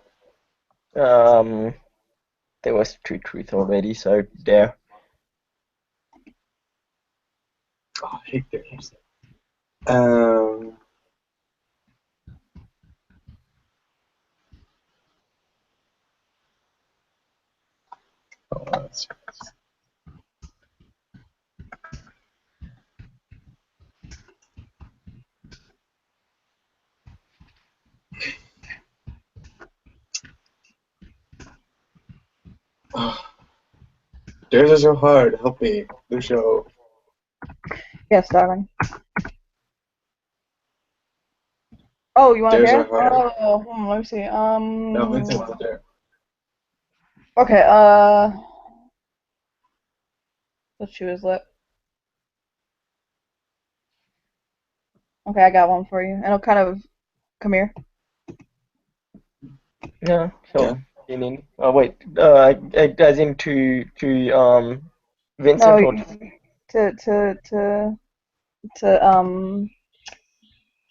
There was truth already, so Dare. Oh, I hate dares. Oh, that's oh. Dares are so hard. Help me, Lucio. Yes, darling. Oh, you want a Dares dare? are hard. Oh, let me see. No, Vincent wants a dare. Okay, let's chew his lip. Okay, I got one for you. And it'll kind of come here. Yeah, Yeah. in. Oh wait, as in to Vincent or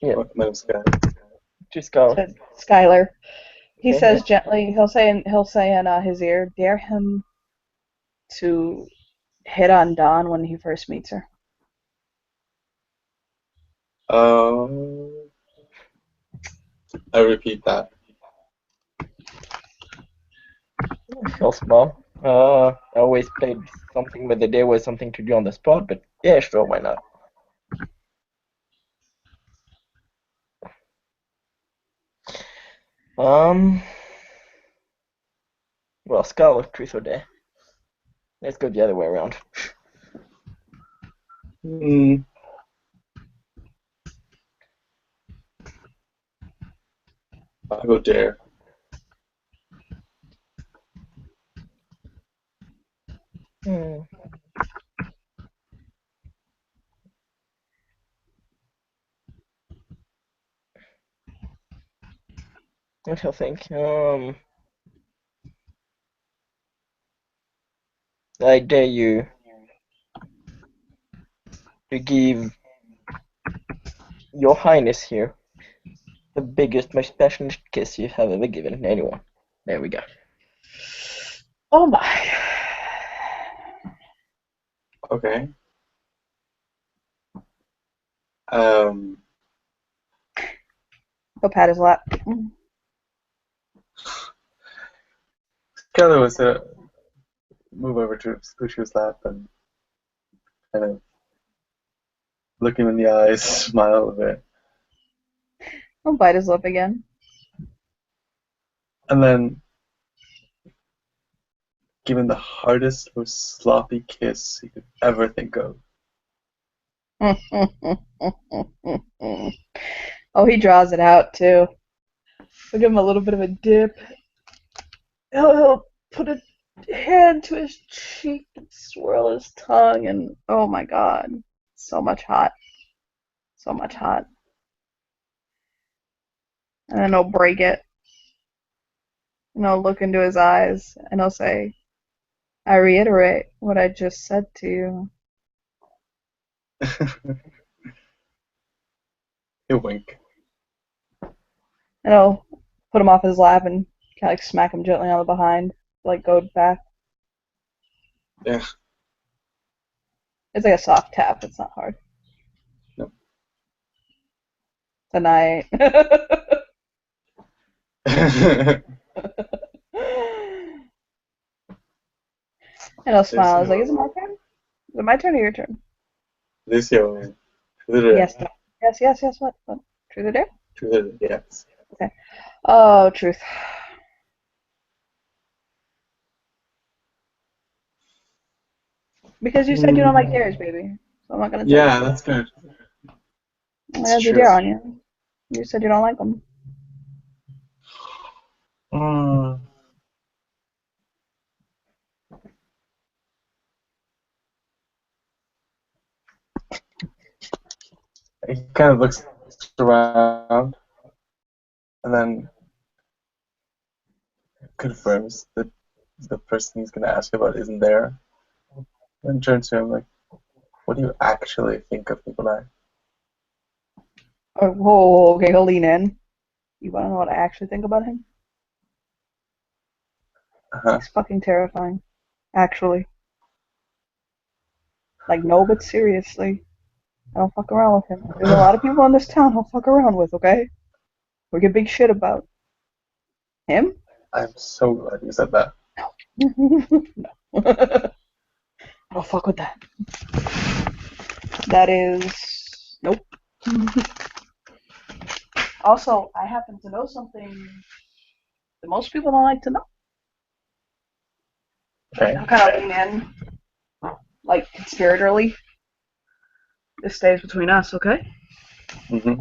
yeah, What kind of Sky? to Scarlet. to Skylar. He Okay, says gently. He'll say in his ear, dare him to hit on Dawn when he first meets her? I repeat that. He'll smile. I always played something where there was something to do on the spot, but yeah, sure, why not? Well, Scarlet, truth or dare? Let's go the other way around. Hmm. I'll go dare. Hmm. What do you think? I dare you to give Your Highness here the biggest, most passionate kiss you have ever given anyone. There we go. Oh my. Okay. He'll pat his lap. Skylar was to move over to Lucia's lap and kind of look him in the eyes, smile a bit, He'll bite his lip again. and then give him the hardest, most sloppy kiss he could ever think of. Oh, he draws it out too. He'll give him a little bit of a dip. He'll put a hand to his cheek and swirl his tongue, and oh my god, so much hot. So much hot. And then he'll break it. And he'll look into his eyes and he'll say, I reiterate what I just said to you. He'll wink. And he'll put him off his lap and kind of like smack him gently on the behind, like go back. Yeah. It's like a soft tap. It's not hard. No. Tonight. And he'll smile. I was like, is it my turn? Is it my turn or your turn? Lucio. Yes. Yes. What? Truth or dare? Yes. Okay. Oh, truth. Because you said you don't like dares, baby. So I'm not gonna tell Yeah, you. that's good. I'm gonna do dare on you. You said you don't like them. He kind of looks around and then confirms that the person he's going to ask about isn't there. And turns to him like, what do you actually think of Nikolai? Oh, whoa, okay, he'll lean in. You wanna know what I actually think about him? Uh-huh. He's fucking terrifying. Actually. Like, no, but seriously. I don't fuck around with him. There's a lot of people in this town I'll fuck around with, okay? We get big shit about. Him? I'm so glad you said that. No. I don't fuck with that. That is... Nope. Also, I happen to know something that most people don't like to know. Okay. I'll kind of lean in, like, conspiratorially. This stays between us, okay? Mm-hmm.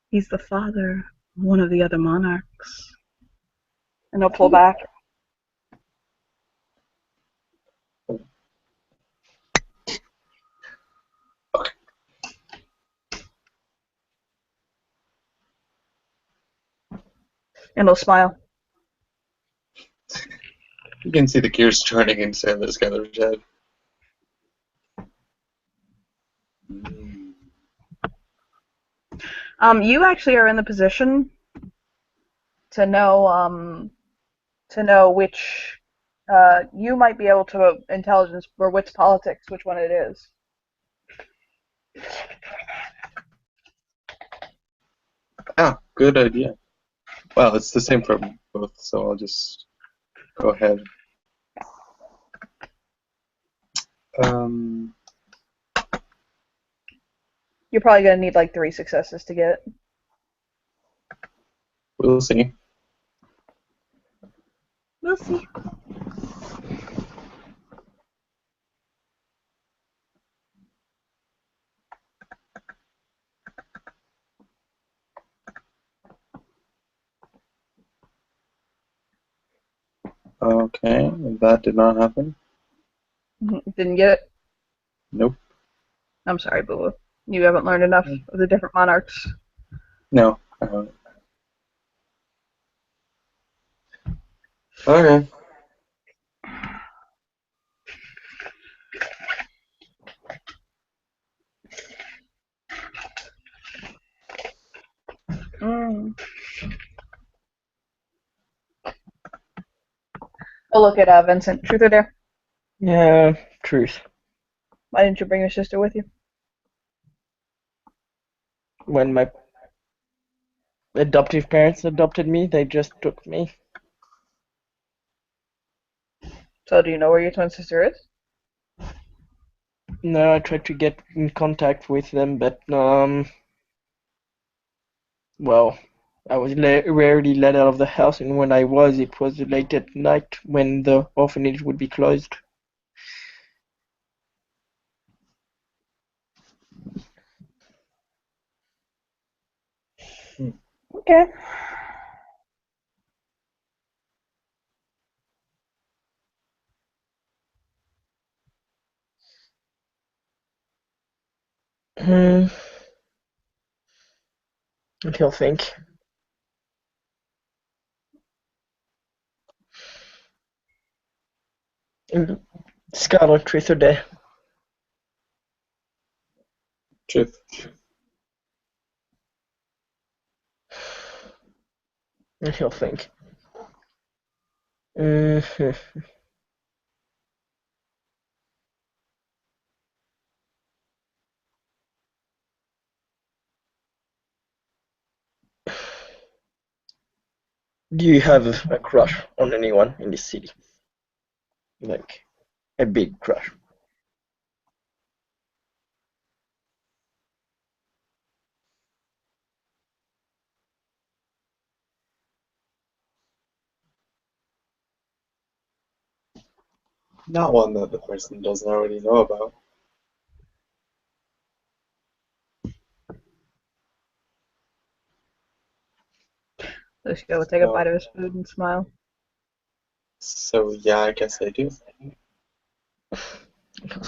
He's the father of one of the other monarchs. And he'll pull back. And he'll smile. You can see the gears turning inside this guy's head. You actually are in the position to know which You might be able to intelligence or wits politics, which one it is. Ah, good idea. Well, it's the same for both, so I'll just go ahead. Um, You're probably gonna need like 3 successes to get it. we'll see. We'll see. Okay, that did not happen. Didn't get it. Nope. I'm sorry, Boo. You haven't learned enough of the different monarchs. No, I haven't. Okay. Mm. Oh, look at Vincent. Truth or dare? Yeah, truth. Why didn't you bring your sister with you? When my adoptive parents adopted me, they just took me. So, do you know where your twin sister is? No, I tried to get in contact with them, but well, I was rarely let out of the house, and when I was, it was late at night when the orphanage would be closed. Okay. Hmm. He'll think. Scarlet, truth or dare? Truth. And he'll think. Mhm. Do you have a crush on anyone in this city? Like, a big crush? Not one that the person doesn't already know about. Lucio will take a bite of his food and smile. So yeah, I guess I do.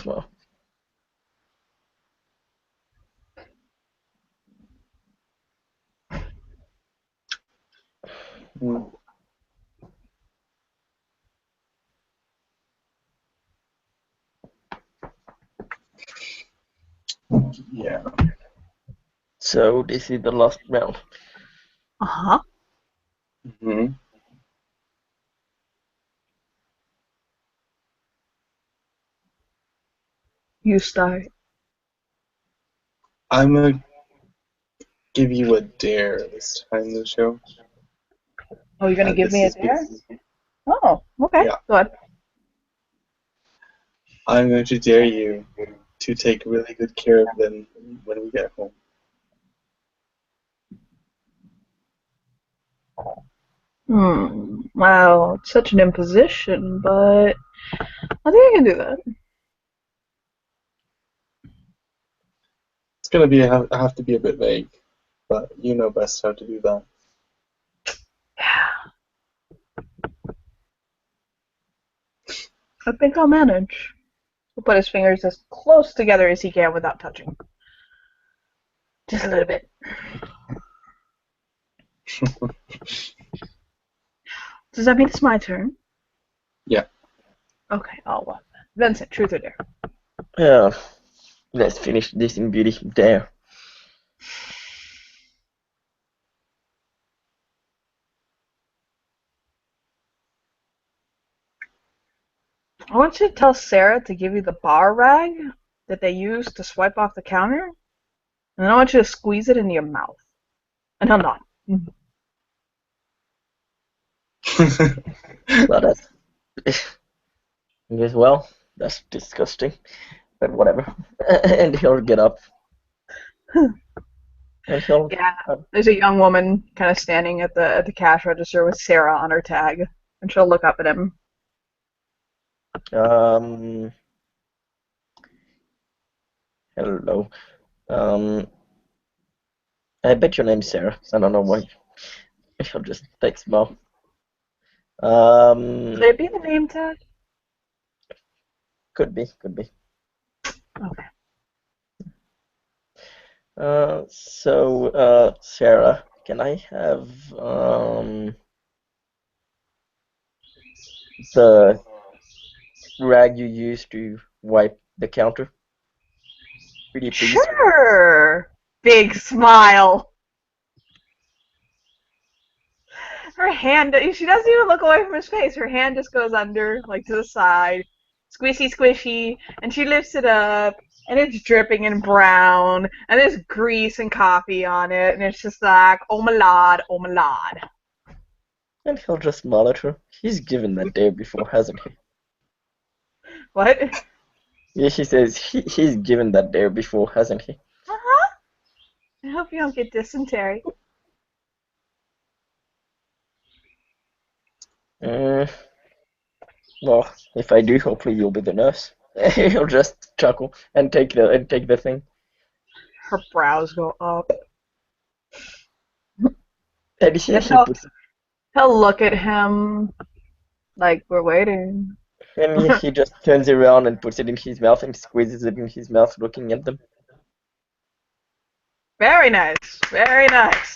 Well, Hmm. Yeah. so this is the last round. Uh-huh. Hmm. You start. I'm gonna give you a dare this time, Lucio. Oh, you're gonna give This me a is dare? Oh, okay. yeah. Go ahead. I'm going to dare you to take really good care of them when we get home. Wow, it's such an imposition, but I think I can do that. It's gonna be have to be a bit vague, but you know best how to do that. I think I'll manage. He'll put his fingers as close together as he can without touching. Just a little bit. Does that mean it's my turn? Yeah. Okay, I'll what? Vincent, truth or dare? Yeah, let's finish this in beauty. Dare. I want you to tell Sarah to give you the bar rag that they use to swipe off the counter, and then I want you to squeeze it into your mouth. And he'll nod. Well, that's. He goes, well, that's disgusting, but whatever. And he'll get up. And he'll. Yeah, there's a young woman kind of standing at the cash register with Sarah on her tag, and she'll look up at him. Hello. I bet your name's Sarah. I don't know why. He'll just take smile. Could it be the name tag? Could be. Okay. So, Sarah, can I have the rag you used to wipe the counter? Pretty please. Sure. Big smile. Her hand, she doesn't even look away from his face. Her hand just goes under, like to the side, squishy, squishy, and she lifts it up, and it's dripping in brown, and there's grease and coffee on it, and it's just like, oh my lord, oh my lord. And he'll just smile at her. He's given that day before, hasn't he? What? Yeah, she says he's given that day before, hasn't he? Uh-huh. I hope you don't get dysentery. Well, if I do, hopefully you'll be the nurse. He'll just chuckle and take the thing. Her brows go up. And He'll look at him like we're waiting. he just turns around and puts it in his mouth and squeezes it in his mouth, looking at them. Very nice. Very nice.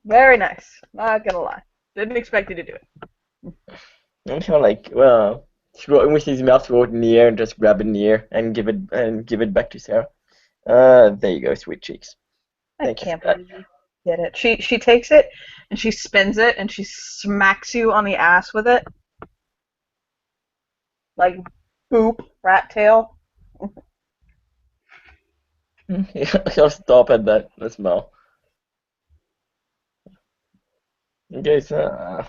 Very nice. Not gonna lie. Didn't expect you to do it. And he'll throw it with his mouth, throw it in the air, and just grab it in the air and give it back to Sarah. There you go, sweet cheeks. I can't believe you did it. She takes it and she spins it and she smacks you on the ass with it. Like boop, rat tail. He'll stop at that smell. Okay, so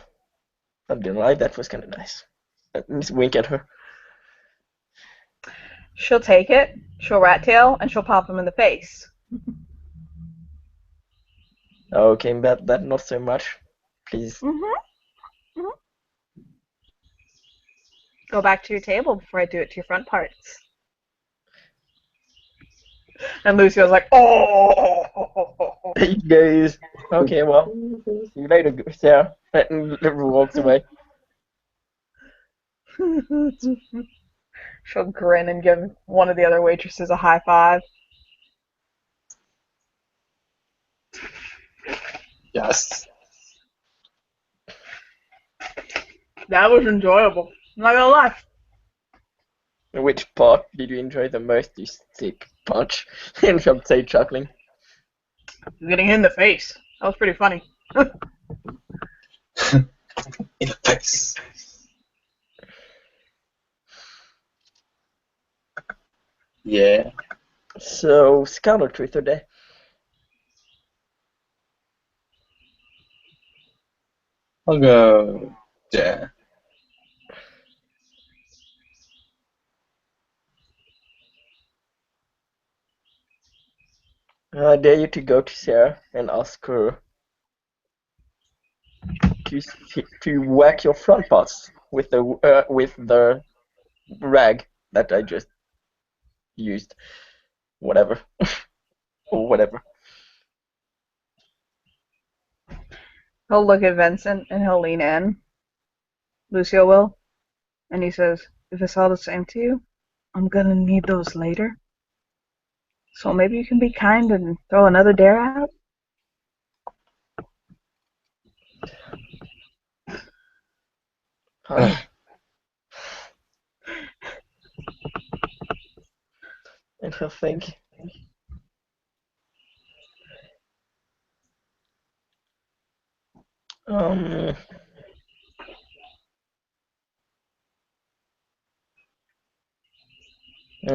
I didn't like that. Was kind of nice. Just wink at her. She'll take it, she'll rat tail, and she'll pop him in the face. Okay, but that not so much. Please. Mm-hmm. Go back to your table before I do it to your front parts. And Lucio's like, oh. He goes, okay, well, see you later, Sarah. And walks away. She'll grin and give one of the other waitresses a high five. Yes. That was enjoyable. I'm not gonna lie. Which part did you enjoy the most, you sick punch? And she'll say chuckling. Getting hit in the face. That was pretty funny. In the face. Yeah. So, Scout or Truth or Dare? I'll go Dare. I dare you to go to Sarah and ask her to whack your front parts with the rag that I just used. Whatever. Or whatever. He'll look at Vincent and he'll lean in. Lucio will. And he says, if it's all the same to you, I'm gonna need those later. So maybe you can be kind and throw another dare out? And he'll think.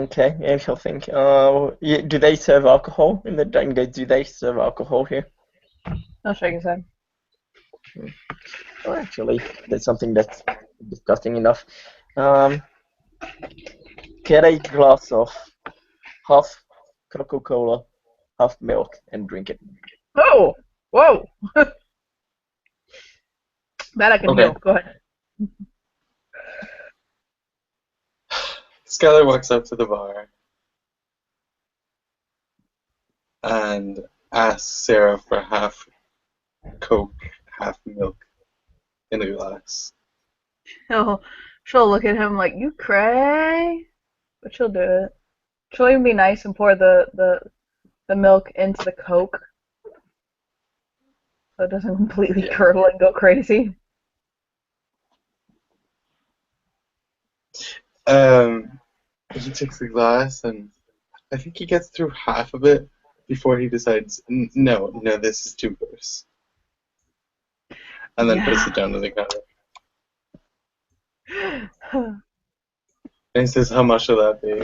Okay, and he'll think, do they serve alcohol in the do they serve alcohol here? I'll shake his head. Oh, actually, there's something that's disgusting enough. Um, get a glass of half Coca-Cola, half milk, and drink it. Oh! Whoa! That I can Okay. heal. Go ahead. Skylar walks up to the bar and asks Sarah for half Coke, half milk in a glass. She'll look at him like, you cray? But she'll do it. She'll even be nice and pour the milk into the Coke so it doesn't completely curdle and go crazy. He takes the glass and I think he gets through half of it before he decides, no, this is too gross. And then puts it down to the counter. And he says, how much will that be?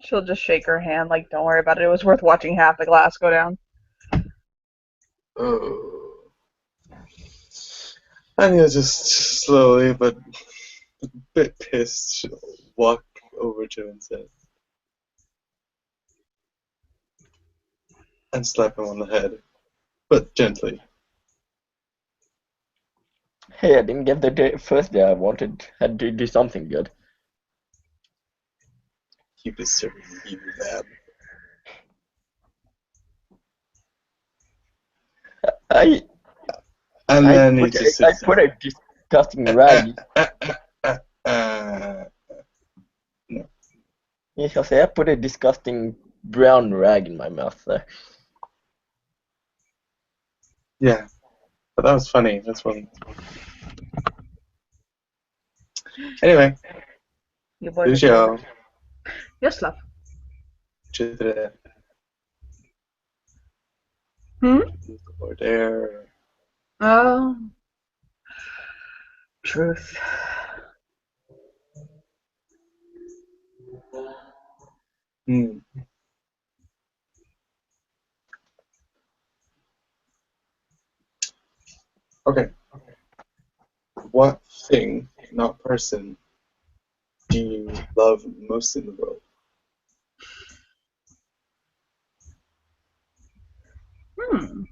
She'll just shake her hand like, don't worry about it. It was worth watching half the glass go down. Oh. And he'll just slowly but a bit pissed walk over to Vincent and slap him on the head, but gently. Hey, I didn't get the first day I wanted. Had to do something good. You deserve you that. And then he just I sits put down. a disgusting rag. No. Yes, I'll say I put a disgusting brown rag in my mouth there. Yeah, but that was funny. That's funny. Anyway, You boys Lucio. Yes, love. Chitra. Hmm? Or there. Oh. Truth. Hmm. Okay. What thing, not person, do you love most in the world? Hmm.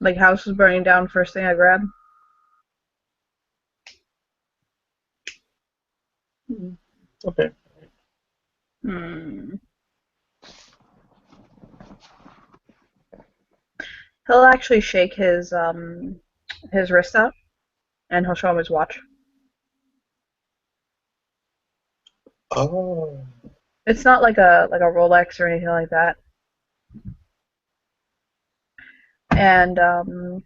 Like house was burning down, first thing I grab. Okay. Hmm. He'll actually shake his wrist out, and he'll show him his watch. Oh. It's not like a Rolex or anything like that. And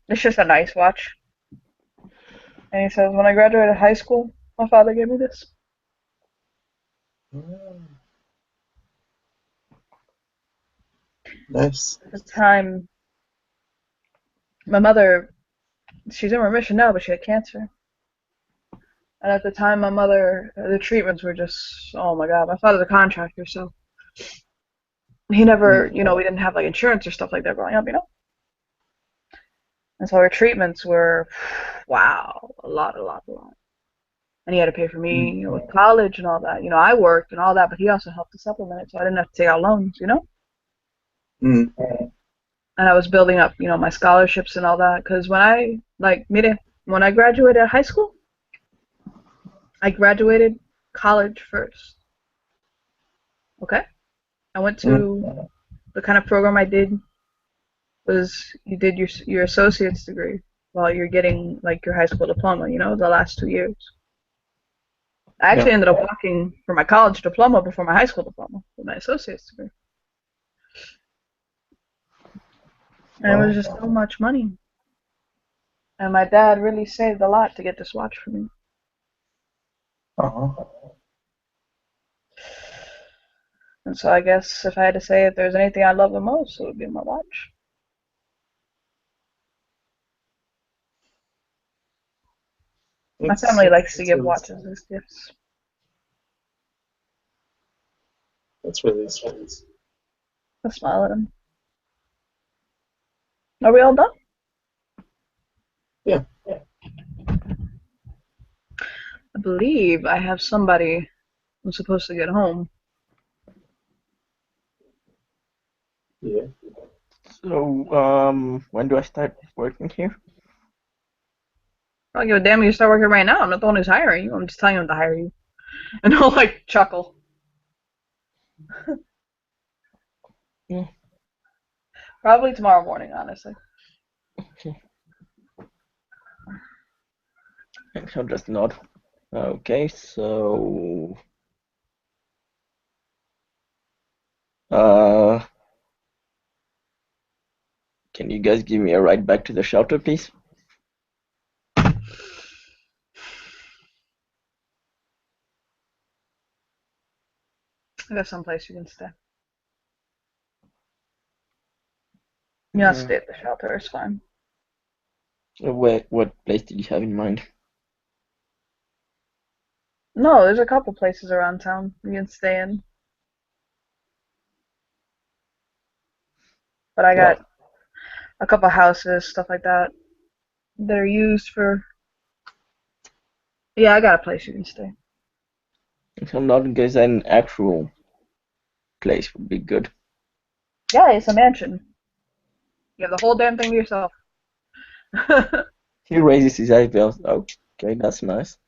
it's just a nice watch. And he says, when I graduated high school, my father gave me this. Nice. At the time, my mother, she's in remission now, but she had cancer. And at the time, my mother, the treatments were just, oh my God. My father's a contractor, so he never, we didn't have like insurance or stuff like that growing up, And so her treatments were, wow, a lot. And he had to pay for me, with college and all that. I worked and all that, but he also helped to supplement it, so I didn't have to take out loans, Mm. And I was building up, my scholarships and all that. Because when I graduated high school, I graduated college first. Okay? I went to the kind of program I did was you did your associate's degree while you're getting like your high school diploma, the last 2 years. I actually ended up working for my college diploma before my high school diploma with my associate's degree. And it was just so much money. And my dad really saved a lot to get this watch for me. Uh-huh. And so I guess if I had to say if there's anything I love the most, it would be my watch. My family likes to give watches as gifts. That's really sweet. I smile at them. Are we all done? Yeah. I believe I have somebody who's supposed to get home. Yeah. So, when do I start working here? I don't give a damn if you start working right now. I'm not the one who's hiring you. I'm just telling them to hire you. And he'll like chuckle. Yeah. Probably tomorrow morning, honestly. Okay. I'll just nod. Okay, so can you guys give me a ride back to the shelter, please? I got someplace you can stay. You don't stay at the shelter, it's fine. What place did you have in mind? No, there's a couple places around town you can stay in. But I got a couple houses, stuff like that, that are used for. Yeah, I got a place you can stay. If I'm not, guess an actual place would be good. Yeah, it's a mansion. You have the whole damn thing to yourself. He raises his eyebrows. Okay, that's nice.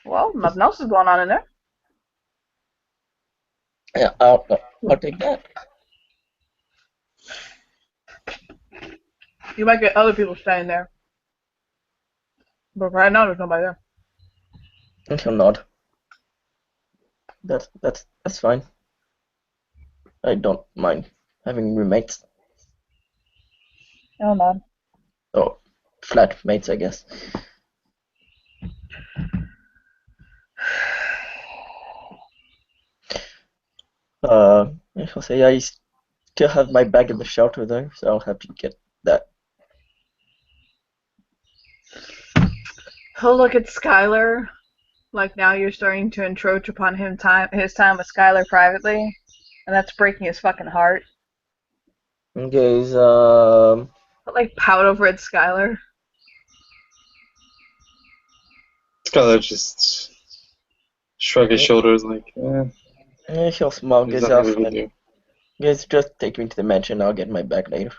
Well, nothing else is going on in there. Yeah, I'll take that. You might get other people staying there. But right now, there's nobody there. If I'm not, that's fine. I don't mind having roommates. Oh, no. Oh, flatmates, I guess. I'll say I still have my bag in the shelter though, so I'll have to get that. He'll look at Skylar, like now you're starting to encroach upon his time with Skylar privately, and that's breaking his fucking heart. Okay, But like pout over at Skylar. Skylar just shrug his shoulders like, he'll smile. there's Guess nothing we can do. Guess just take me to the mansion. I'll get my bag later.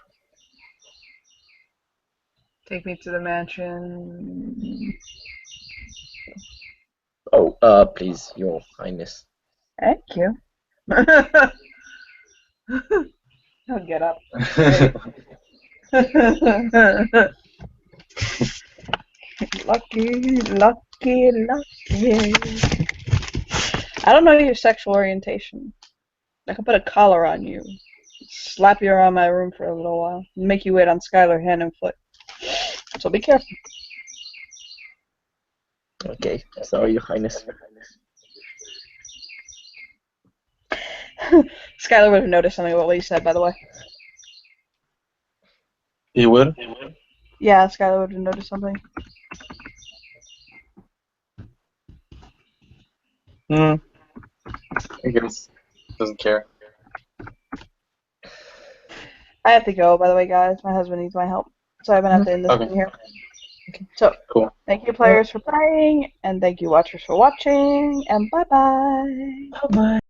Take me to the mansion. Oh, please, Your Highness. Thank you. He'll get up. Lucky. I don't know your sexual orientation. I can put a collar on you, slap you around my room for a little while, and make you wait on Skylar hand and foot. So be careful. Okay, sorry, Your Highness. Skylar would have noticed something about what you said, by the way. He would? Yeah, Skylar would have noticed something. I guess. Doesn't care. I have to go, by the way, guys. My husband needs my help. So I'm going to have to end this thing here. Okay. So, Cool. Thank you, players, for playing, and thank you, watchers, for watching, and bye-bye. Bye-bye.